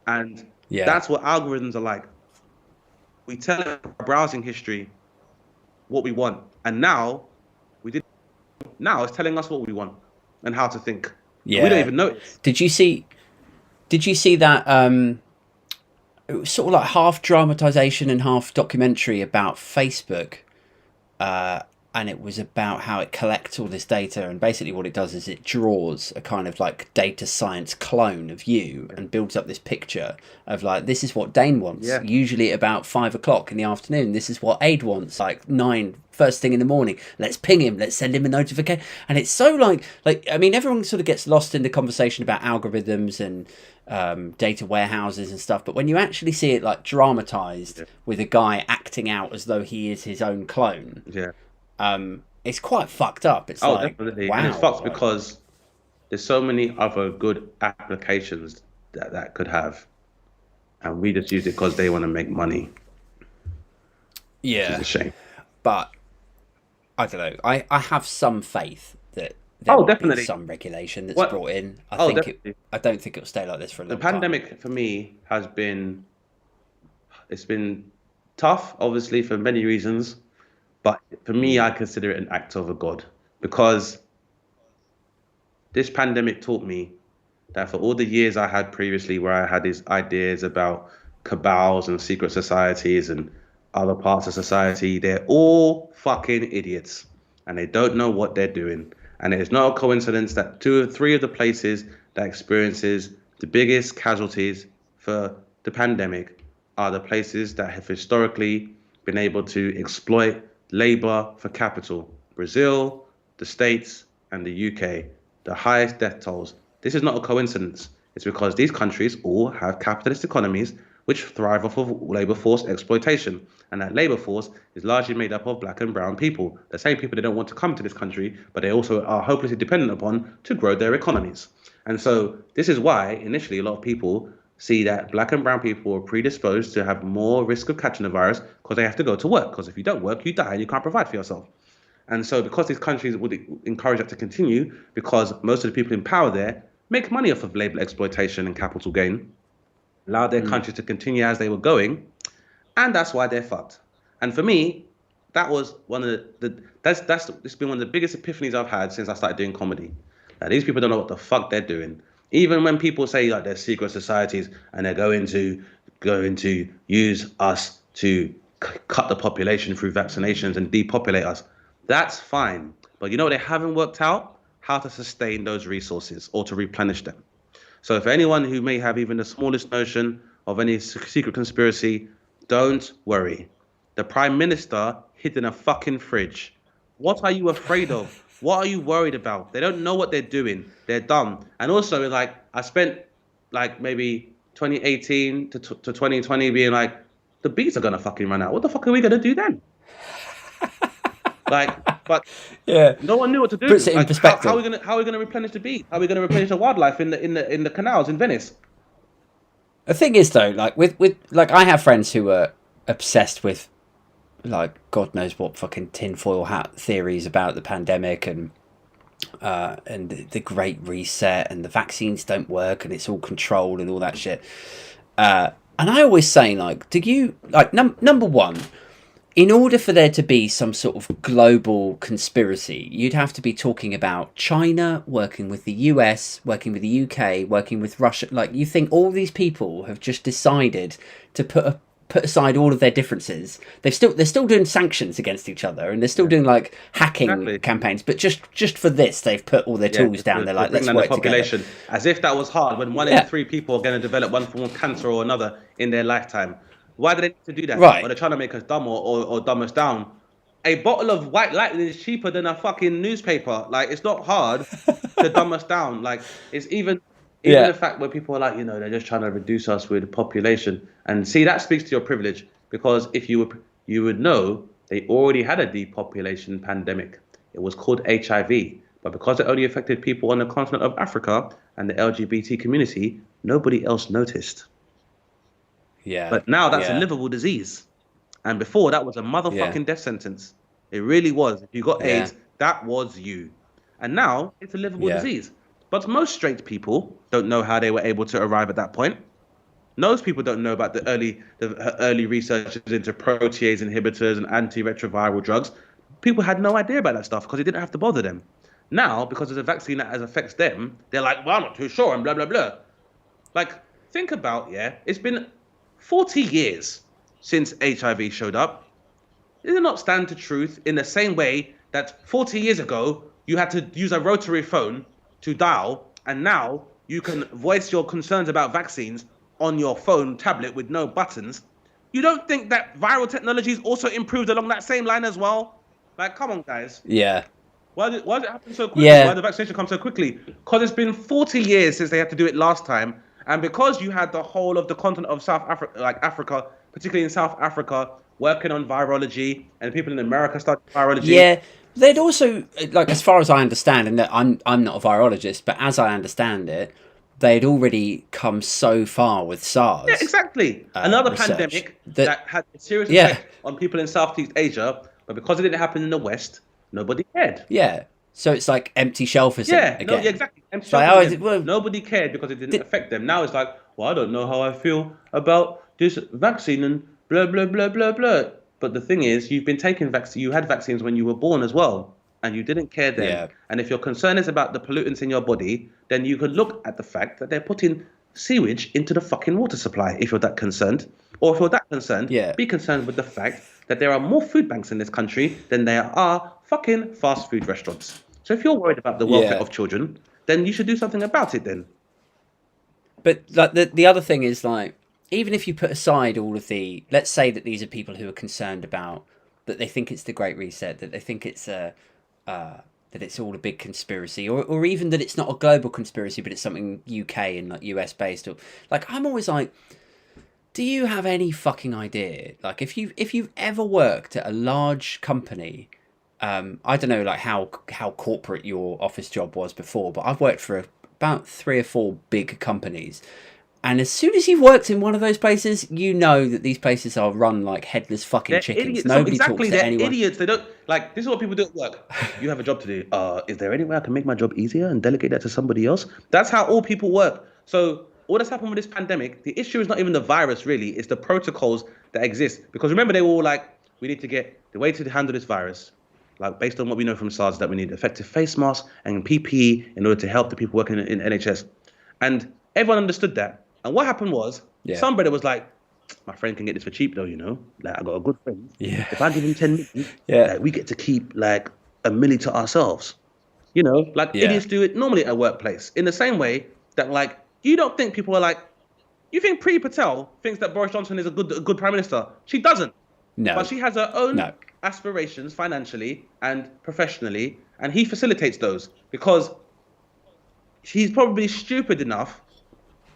And yeah. that's what algorithms are like. We tell it our browsing history what we want, and we did now it's telling us what we want and how to think, and we don't Yeah. even notice. Did you see? Did you see that? It was sort of like half dramatization and half documentary about Facebook, uh, and it was about how it collects all this data, and basically what it does is it draws a kind of like data science clone of you and builds up this picture of like, this is what Dane wants, Yeah. usually at about 5 o'clock in the afternoon. This is what Aid wants, like nine first thing in the morning. Let's ping him. Let's send him a notification. And it's so like I mean, everyone sort of gets lost in the conversation about algorithms and data warehouses and stuff, but when you actually see it like dramatized Yeah. with a guy acting out as though he is his own clone, Yeah. it's quite fucked up. It's Oh, like, definitely. And it's wow, fucked like, because there's so many other good applications that could have, and we just use it because they want to make money, which is a yeah. shame. But I don't know. I have some faith that there Oh, will be definitely. some regulation that's What? brought in. Oh, definitely. I don't think it'll stay like this for a The long time. pandemic for me has been it's been tough, obviously for many reasons, but for me, Mm. I consider it an act of a God because this pandemic taught me. that for all the years I had previously where I had these ideas about cabals and secret societies and other parts of society, they're all fucking idiots and they don't know what they're doing. And it is not a coincidence that two or three of the places that experiences the biggest casualties for the pandemic are the places that have historically been able to exploit labor for capital. Brazil, the States, and the UK, the highest death tolls. This is not a coincidence. It's because these countries all have capitalist economies which thrive off of labor force exploitation. And that labor force is largely made up of black and brown people, the same people they don't want to come to this country, but they also are hopelessly dependent upon to grow their economies. And so this is why initially a lot of people see that black and brown people are predisposed to have more risk of catching the virus because they have to go to work. Because if you don't work, you die and you can't provide for yourself. And so because these countries would encourage that to continue, because most of the people in power there make money off of labor exploitation and capital gain, allow their countries to continue as they were going, and that's why they're fucked. And for me, that was one of it's been one of the biggest epiphanies I've had since I started doing comedy. That these people don't know what the fuck they're doing. Even when people say like they're secret societies and they're going to use us to cut the population through vaccinations and depopulate us, that's fine. But you know what they haven't worked out? How to sustain those resources or to replenish them. So for anyone who may have even the smallest notion of any secret conspiracy, don't worry. The Prime Minister hid in a fucking fridge. What are you afraid of? What are you worried about? They don't know what they're doing. They're dumb. And also, like, I spent like maybe 2018 to 2020 being like, the beats are gonna fucking run out. What the fuck are we gonna do then? Like, but Yeah, no one knew what to do. puts it in Like, perspective. how are we gonna replenish the beat? How are we gonna replenish the wildlife in the canals in Venice? The thing is, though, like with like I have friends who are obsessed with like God knows what fucking tinfoil hat theories about the pandemic and the Great Reset and the vaccines don't work and it's all controlled and all that shit. And I always say, like, do you like number one? In order for there to be some sort of global conspiracy, you'd have to be talking about China working with the US, working with the UK, working with Russia. Like, you think all these people have just decided to put aside all of their differences. They're still doing sanctions against each other, and they're still doing like hacking campaigns. But just for this, they've put all their tools down. They're like, let's work together. As if that was hard. When one in three people are going to develop one form of cancer or another in their lifetime. Why do they need to do that? Right. Or they're trying to make us dumb or dumb us down. A bottle of white lightning is cheaper than a fucking newspaper. Like, it's not hard to dumb us down. Like, it's even the fact where people are like, they're just trying to reduce us with the population. And see, that speaks to your privilege. Because if you would know, they already had a depopulation pandemic. It was called HIV. But because it only affected people on the continent of Africa and the LGBT community, nobody else noticed. Yeah. But now that's a livable disease. And before, that was a motherfucking death sentence. It really was. If you got AIDS, that was you. And now it's a livable disease. But most straight people don't know how they were able to arrive at that point. Most people don't know about the early research into protease inhibitors and antiretroviral drugs. People had no idea about that stuff because it didn't have to bother them. Now, because there's a vaccine that affects them, they're like, well, I'm not too sure and blah, blah, blah. Like, think about, it's been 40 years since HIV showed up. Does it not stand to truth in the same way that 40 years ago, you had to use a rotary phone to dial, and now you can voice your concerns about vaccines on your phone tablet with no buttons? You don't think that viral technologies also improved along that same line as well? Like, come on, guys. Yeah. Why did it happen so quickly? Yeah. Why did the vaccination come so quickly? Because it's been 40 years since they had to do it last time. And because you had the whole of the continent of South Africa, like Africa, particularly in South Africa, working on virology, and people in America started virology. Yeah, they'd also, like, as far as I understand, and that I'm not a virologist, but as I understand it, they'd already come so far with SARS. Yeah, exactly. Another pandemic that had a serious effect on people in Southeast Asia, but because it didn't happen in the West, nobody cared. Yeah. So it's like empty shelfism again. No, exactly. Empty shelfism. Nobody cared because it didn't affect them. Now it's like, well, I don't know how I feel about this vaccine and blah, blah, blah, blah, blah. But the thing is, you've been taking vaccine. You had vaccines when you were born as well. and you didn't care then, Yeah. and if your concern is about the pollutants in your body, then you could look at the fact that they're putting sewage into the fucking water supply if you're that concerned. Or if you're that concerned, Yeah. be concerned with the fact that there are more food banks in this country than there are fucking fast food restaurants. So if you're worried about the welfare Yeah. of children, then you should do something about it then. But like the other thing is like, even if you put aside all of the, let's say that these are people who are concerned about, that they think it's the Great Reset, that they think it's that it's all a big conspiracy, or even that it's not a global conspiracy, but it's something UK and like US based, or like, I'm always like, do you have any fucking idea? Like, if you've ever worked at a large company, I don't know like how corporate your office job was before, but I've worked for about 3 or 4 big companies. And as soon as you've worked in one of those places, you know that these places are run like headless fucking They're chickens. idiots. Nobody Exactly, talks to they're anyone. idiots. They don't like. This is what people do at work. You have a job to do. Is there any way I can make my job easier and delegate that to somebody else? That's how all people work. So all that's happened with this pandemic, the issue is not even the virus really. It's the protocols that exist. Because remember, they were all like, we need to get the way to handle this virus. Like based on what we know from SARS, that we need effective face masks and PPE in order to help the people working in NHS. And everyone understood that. And what happened was, Yeah. somebody was like, my friend can get this for cheap though, you know. Like I got a good friend. Yeah. If I give him 10 million, Yeah. like, we get to keep like a milli to ourselves. You know, like Yeah. idiots do it normally at a workplace. In the same way that like you don't think people are like, you think Priti Patel thinks that Boris Johnson is a good prime minister? She doesn't. No. But she has her own No. aspirations financially and professionally, and he facilitates those because he's probably stupid enough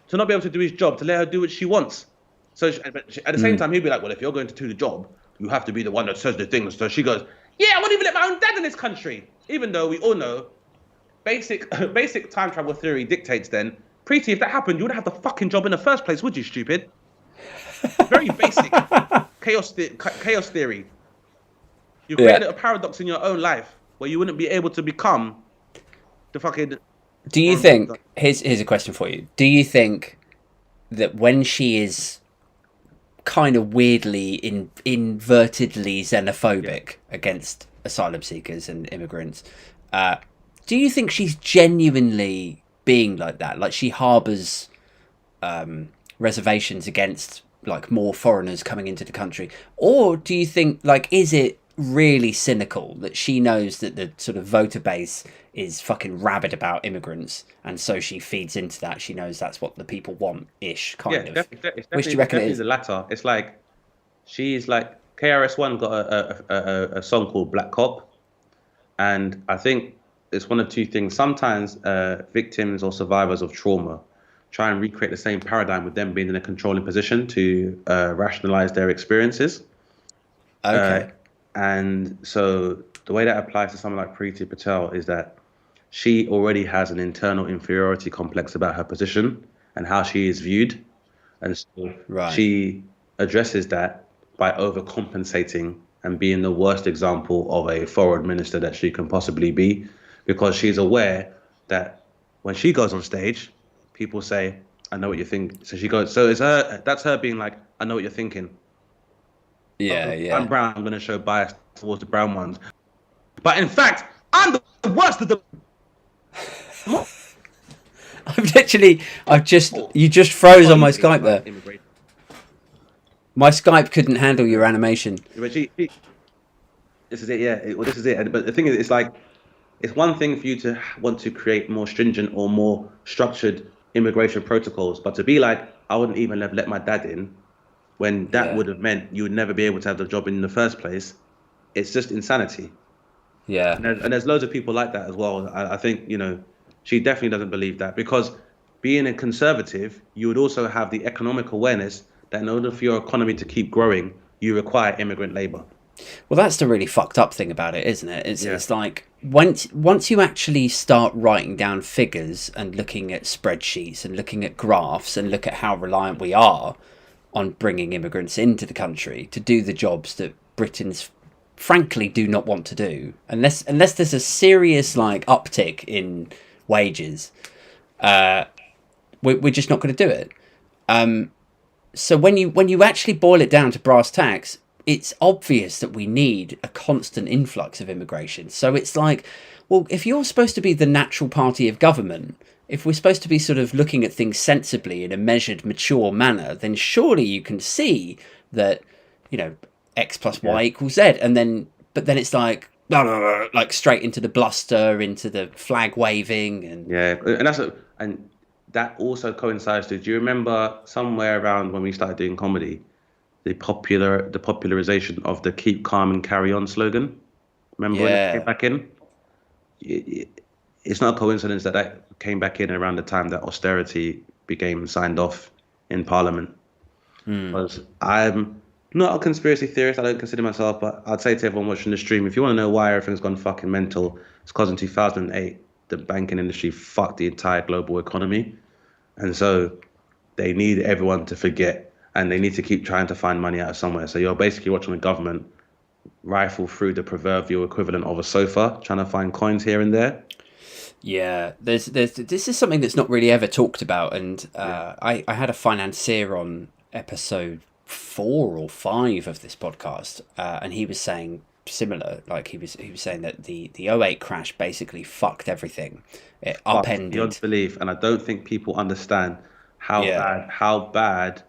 to not be able to do his job, to let her do what she wants. So at the same time, he'd be like, well, if you're going to do the job, you have to be the one that says the things. So she goes, yeah, I won't even let my own dad in this country. Even though we all know basic time travel theory dictates then, Preeti, if that happened, you wouldn't have the fucking job in the first place, would you, stupid? Very basic chaos theory. You've created a paradox in your own life where you wouldn't be able to become the fucking... Do you think, here's a question for you. Do you think that when she is kind of weirdly, invertedly xenophobic against asylum seekers and immigrants, do you think she's genuinely being like that? Like she harbours reservations against like more foreigners coming into the country? Or do you think, like, is it really cynical that she knows that the sort of voter base is fucking rabid about immigrants, and so she feeds into that? She knows that's what the people want, ish, kind of. Which do you reckon it is? The latter. It's like she's like KRS-One got a song called Black Cop, and I think it's one of two things. Sometimes victims or survivors of trauma try and recreate the same paradigm with them being in a controlling position to rationalize their experiences. Okay. And so the way that applies to someone like Preeti Patel is that she already has an internal inferiority complex about her position and how she is viewed. And so she addresses that by overcompensating and being the worst example of a forward minister that she can possibly be, because she's aware that when she goes on stage, people say, I know what you think. So she goes, so it's her, that's her being like, I know what you're thinking. Yeah. I'm brown, I'm going to show bias towards the brown ones. But in fact, I'm the worst of them. You just froze on my Skype there. My Skype couldn't handle your animation. But this is it, yeah. This is it. But the thing is, it's like, it's one thing for you to want to create more stringent or more structured immigration protocols, but to be like, I wouldn't even let my dad in, when that would have meant you would never be able to have the job in the first place. It's just insanity. Yeah. And there's loads of people like that as well. I think, you know, she definitely doesn't believe that, because being a conservative, you would also have the economic awareness that in order for your economy to keep growing, you require immigrant labor. Well, that's the really fucked up thing about it, isn't it? It's like once you actually start writing down figures and looking at spreadsheets and looking at graphs and look at how reliant we are on bringing immigrants into the country to do the jobs that Britons frankly do not want to do, unless there's a serious like uptick in wages, we're just not going to do it. So when you actually boil it down to brass tacks, it's obvious that we need a constant influx of immigration. So it's like, well, if you're supposed to be the natural party of government, if we're supposed to be sort of looking at things sensibly in a measured, mature manner, then surely you can see that, you know, X plus Yeah. Y equals Z. And then, but then it's like, blah, blah, blah, like straight into the bluster, into the flag waving. And Yeah, and that also coincides to. Do you remember somewhere around when we started doing comedy, the popularization of the "Keep calm and carry on" slogan? Remember when it came yeah, back in? It's not a coincidence that that came back in around the time that austerity became signed off in Parliament. Because I'm not a conspiracy theorist, I don't consider myself, but I'd say to everyone watching the stream, if you want to know why everything's gone fucking mental, it's because in 2008, the banking industry fucked the entire global economy. And so they need everyone to forget and they need to keep trying to find money out of somewhere. So you're basically watching the government rifle through the proverbial equivalent of a sofa, trying to find coins here and there. yeah. There's this is something that's not really ever talked about, and Yeah. I had a financier on episode 4 or 5 of this podcast, and he was saying similar. Like he was saying that the '08 crash basically fucked everything. It Fucked beyond upended. belief. And I don't think people understand Yeah, how but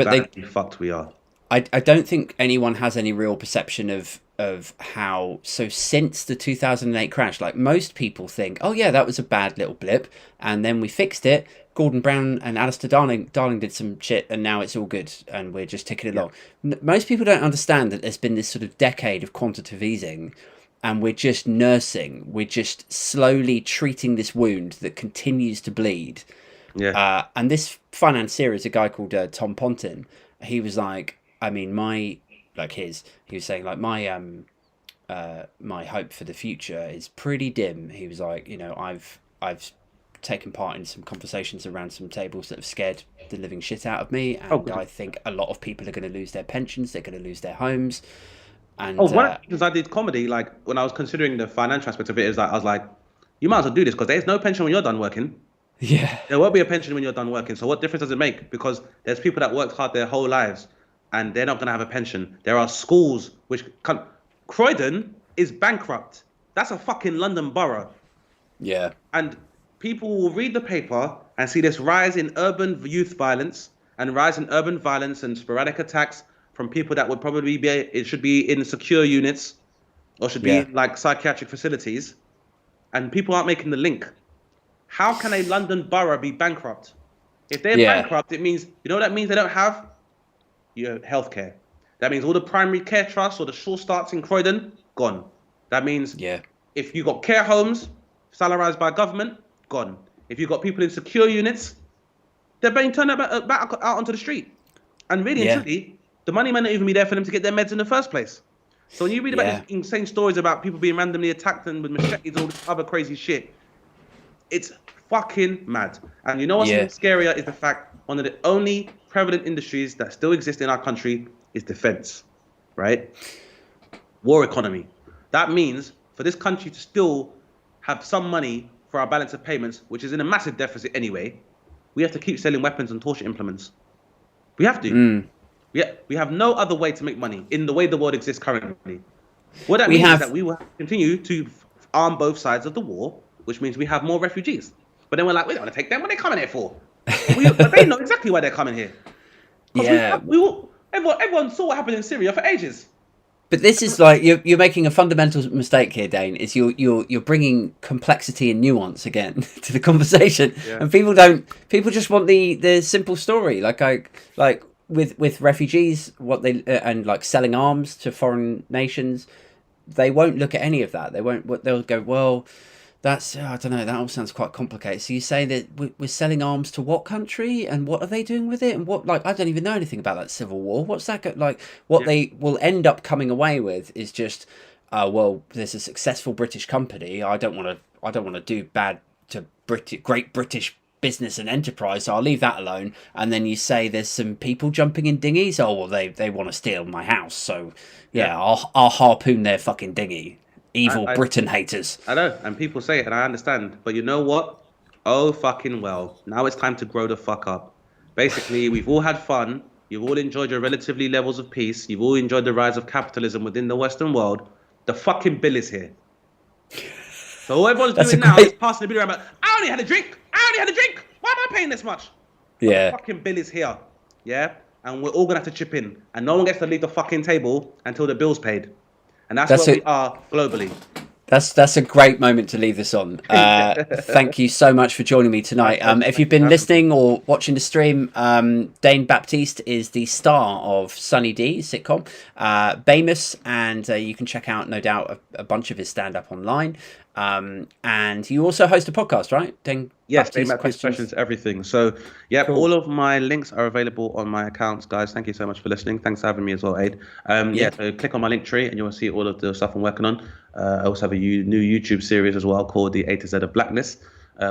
they badly fucked we are. I don't think anyone has any real perception of how, so since the 2008 crash, like most people think, oh yeah, that was a bad little blip and then we fixed it. Gordon Brown and Alistair Darling did some shit and now it's all good and we're just ticking Yeah. along. Most people don't understand that there's been this sort of decade of quantitative easing and we're just nursing, we're just slowly treating this wound that continues to bleed. Yeah. And this financier is a guy called Tom Pontin. He was like, I mean, he was saying like my hope for the future is pretty dim. He was like, you know, I've taken part in some conversations around some tables that have scared the living shit out of me, Oh, and good. I think a lot of people are going to lose their pensions, they're going to lose their homes, Oh, and one of the reasons I did comedy, like when I was considering the financial aspect of it, is that I was like, you might as well do this because there's no pension when you're done working. yeah, There won't be a pension when you're done working. So what difference does it make? Because there's people that worked hard their whole lives and they're not going to have a pension. There are schools which can. Croydon is bankrupt. That's a fucking London borough. yeah, And people will read the paper and see this rise in urban youth violence and rise in urban violence and sporadic attacks from people that would probably be, it should be in secure units or should be yeah, in like psychiatric facilities. And people aren't making the link. How can a London borough be bankrupt? If they're yeah, bankrupt, it means, you know what that means? They don't have healthcare. That means all the primary care trusts or the sure starts in Croydon, gone. That means yeah, if you got care homes, salarized by government, gone. If you got people in secure units, they're being turned back out onto the street. And really and yeah, truly, the money may not even be there for them to get their meds in the first place. So when you read about yeah, these insane stories about people being randomly attacked and with machetes, all this other crazy shit, it's fucking mad. And you know what's even yeah, scarier is the fact one of the only prevalent industries that still exist in our country is defense, right? War economy. That means for this country to still have some money for our balance of payments, which is in a massive deficit anyway, we have to keep selling weapons and torture implements. We have to. We have no other way to make money in the way the world exists currently. What that we means is that have, we will continue to arm both sides of the war, which means we have more refugees. But then we're like, we don't want to take them. What are they coming here for? But they know exactly why they're coming here. Because yeah. everyone saw what happened in Syria for ages. But this is like you're making a fundamental mistake here, Dane. Is you're bringing complexity and nuance again to the conversation, Yeah. and people just want the simple story. Like with refugees, what they and like selling arms to foreign nations, they won't look at any of that. They won't. They'll go, well, that's I don't know. That all sounds quite complicated. So you say that we're selling arms to what country, and what are they doing with it, and what, like, I don't even know anything about that civil war. What's that like? What Yeah. they will end up coming away with is just, well, there's a successful British company. I don't want to do bad to Great British business and enterprise, so I'll leave that alone. And then you say there's some people jumping in dinghies. Oh well, they want to steal my house, so Yeah. yeah, I'll harpoon their fucking dinghy. Evil I, Britain haters. I know, and people say it, and I understand. But you know what? Oh, fucking well. Now it's time to grow the fuck up. Basically, we've all had fun. You've all enjoyed your relatively levels of peace. You've all enjoyed the rise of capitalism within the Western world. The fucking bill is here. So all everyone's That's a doing now is great. passing the bill around. But I only had a drink. I only had a drink. Why am I paying this much? But the Yeah, fucking bill is here. Yeah? And we're all going to have to chip in. And no one gets to leave the fucking table until the bill's paid. And that's where that's we it. are globally. That's a great moment to leave this on. Thank you so much for joining me tonight. If you've been listening or watching the stream, Dane Baptiste is the star of Sunny D sitcom, Bamus, and you can check out, no doubt, a bunch of his stand-up online. And you also host a podcast, right? Dane Yes, they Baptiste map questions, everything. So, yep, Cool. all of my links are available on my accounts, guys. Thank you so much for listening. Thanks for having me as well, Aid. Yeah. So click on my link tree and you'll see all of the stuff I'm working on. I also have a new YouTube series as well called The A to Z of Blackness,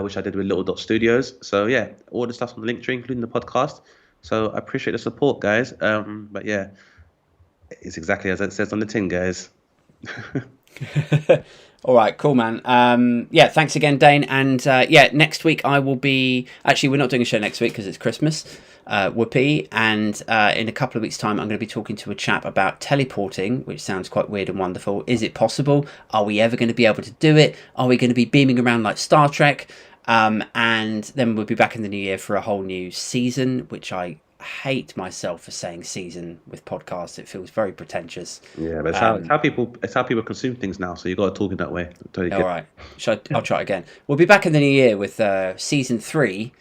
which I did with Little Dot Studios. So, yeah, all the stuff's on the link tree, including the podcast. So I appreciate the support, guys. But yeah, it's exactly as it says on the tin, guys. All right, cool, man. Yeah, thanks again, Dane. And yeah, next week I will be. Actually, we're not doing a show next week because it's Christmas. Whoopee. And in a couple of weeks' time, I'm going to be talking to a chap about teleporting, which sounds quite weird and wonderful. Is it possible? Are we ever going to be able to do it? Are we going to be beaming around like Star Trek? And then we'll be back in the new year for a whole new season, which I hate myself for saying season with podcasts. It feels very pretentious. Yeah, but it's how people consume things now. So you got to talk in that way. Totally All right, I'll try it again. We'll be back in the new year with season 3.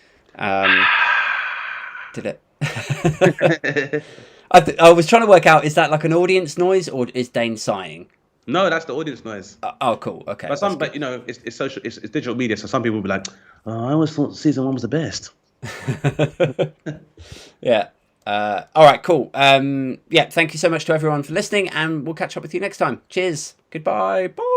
Did it? I was trying to work out, is that like an audience noise or is Dane sighing? No, that's the audience noise. Oh, cool. Okay. But you know, it's social, it's digital media. So some people will be like, "Oh, I always thought season 1 was the best." Yeah. All right. Cool. Yeah. Thank you so much to everyone for listening, and we'll catch up with you next time. Cheers. Goodbye. Bye.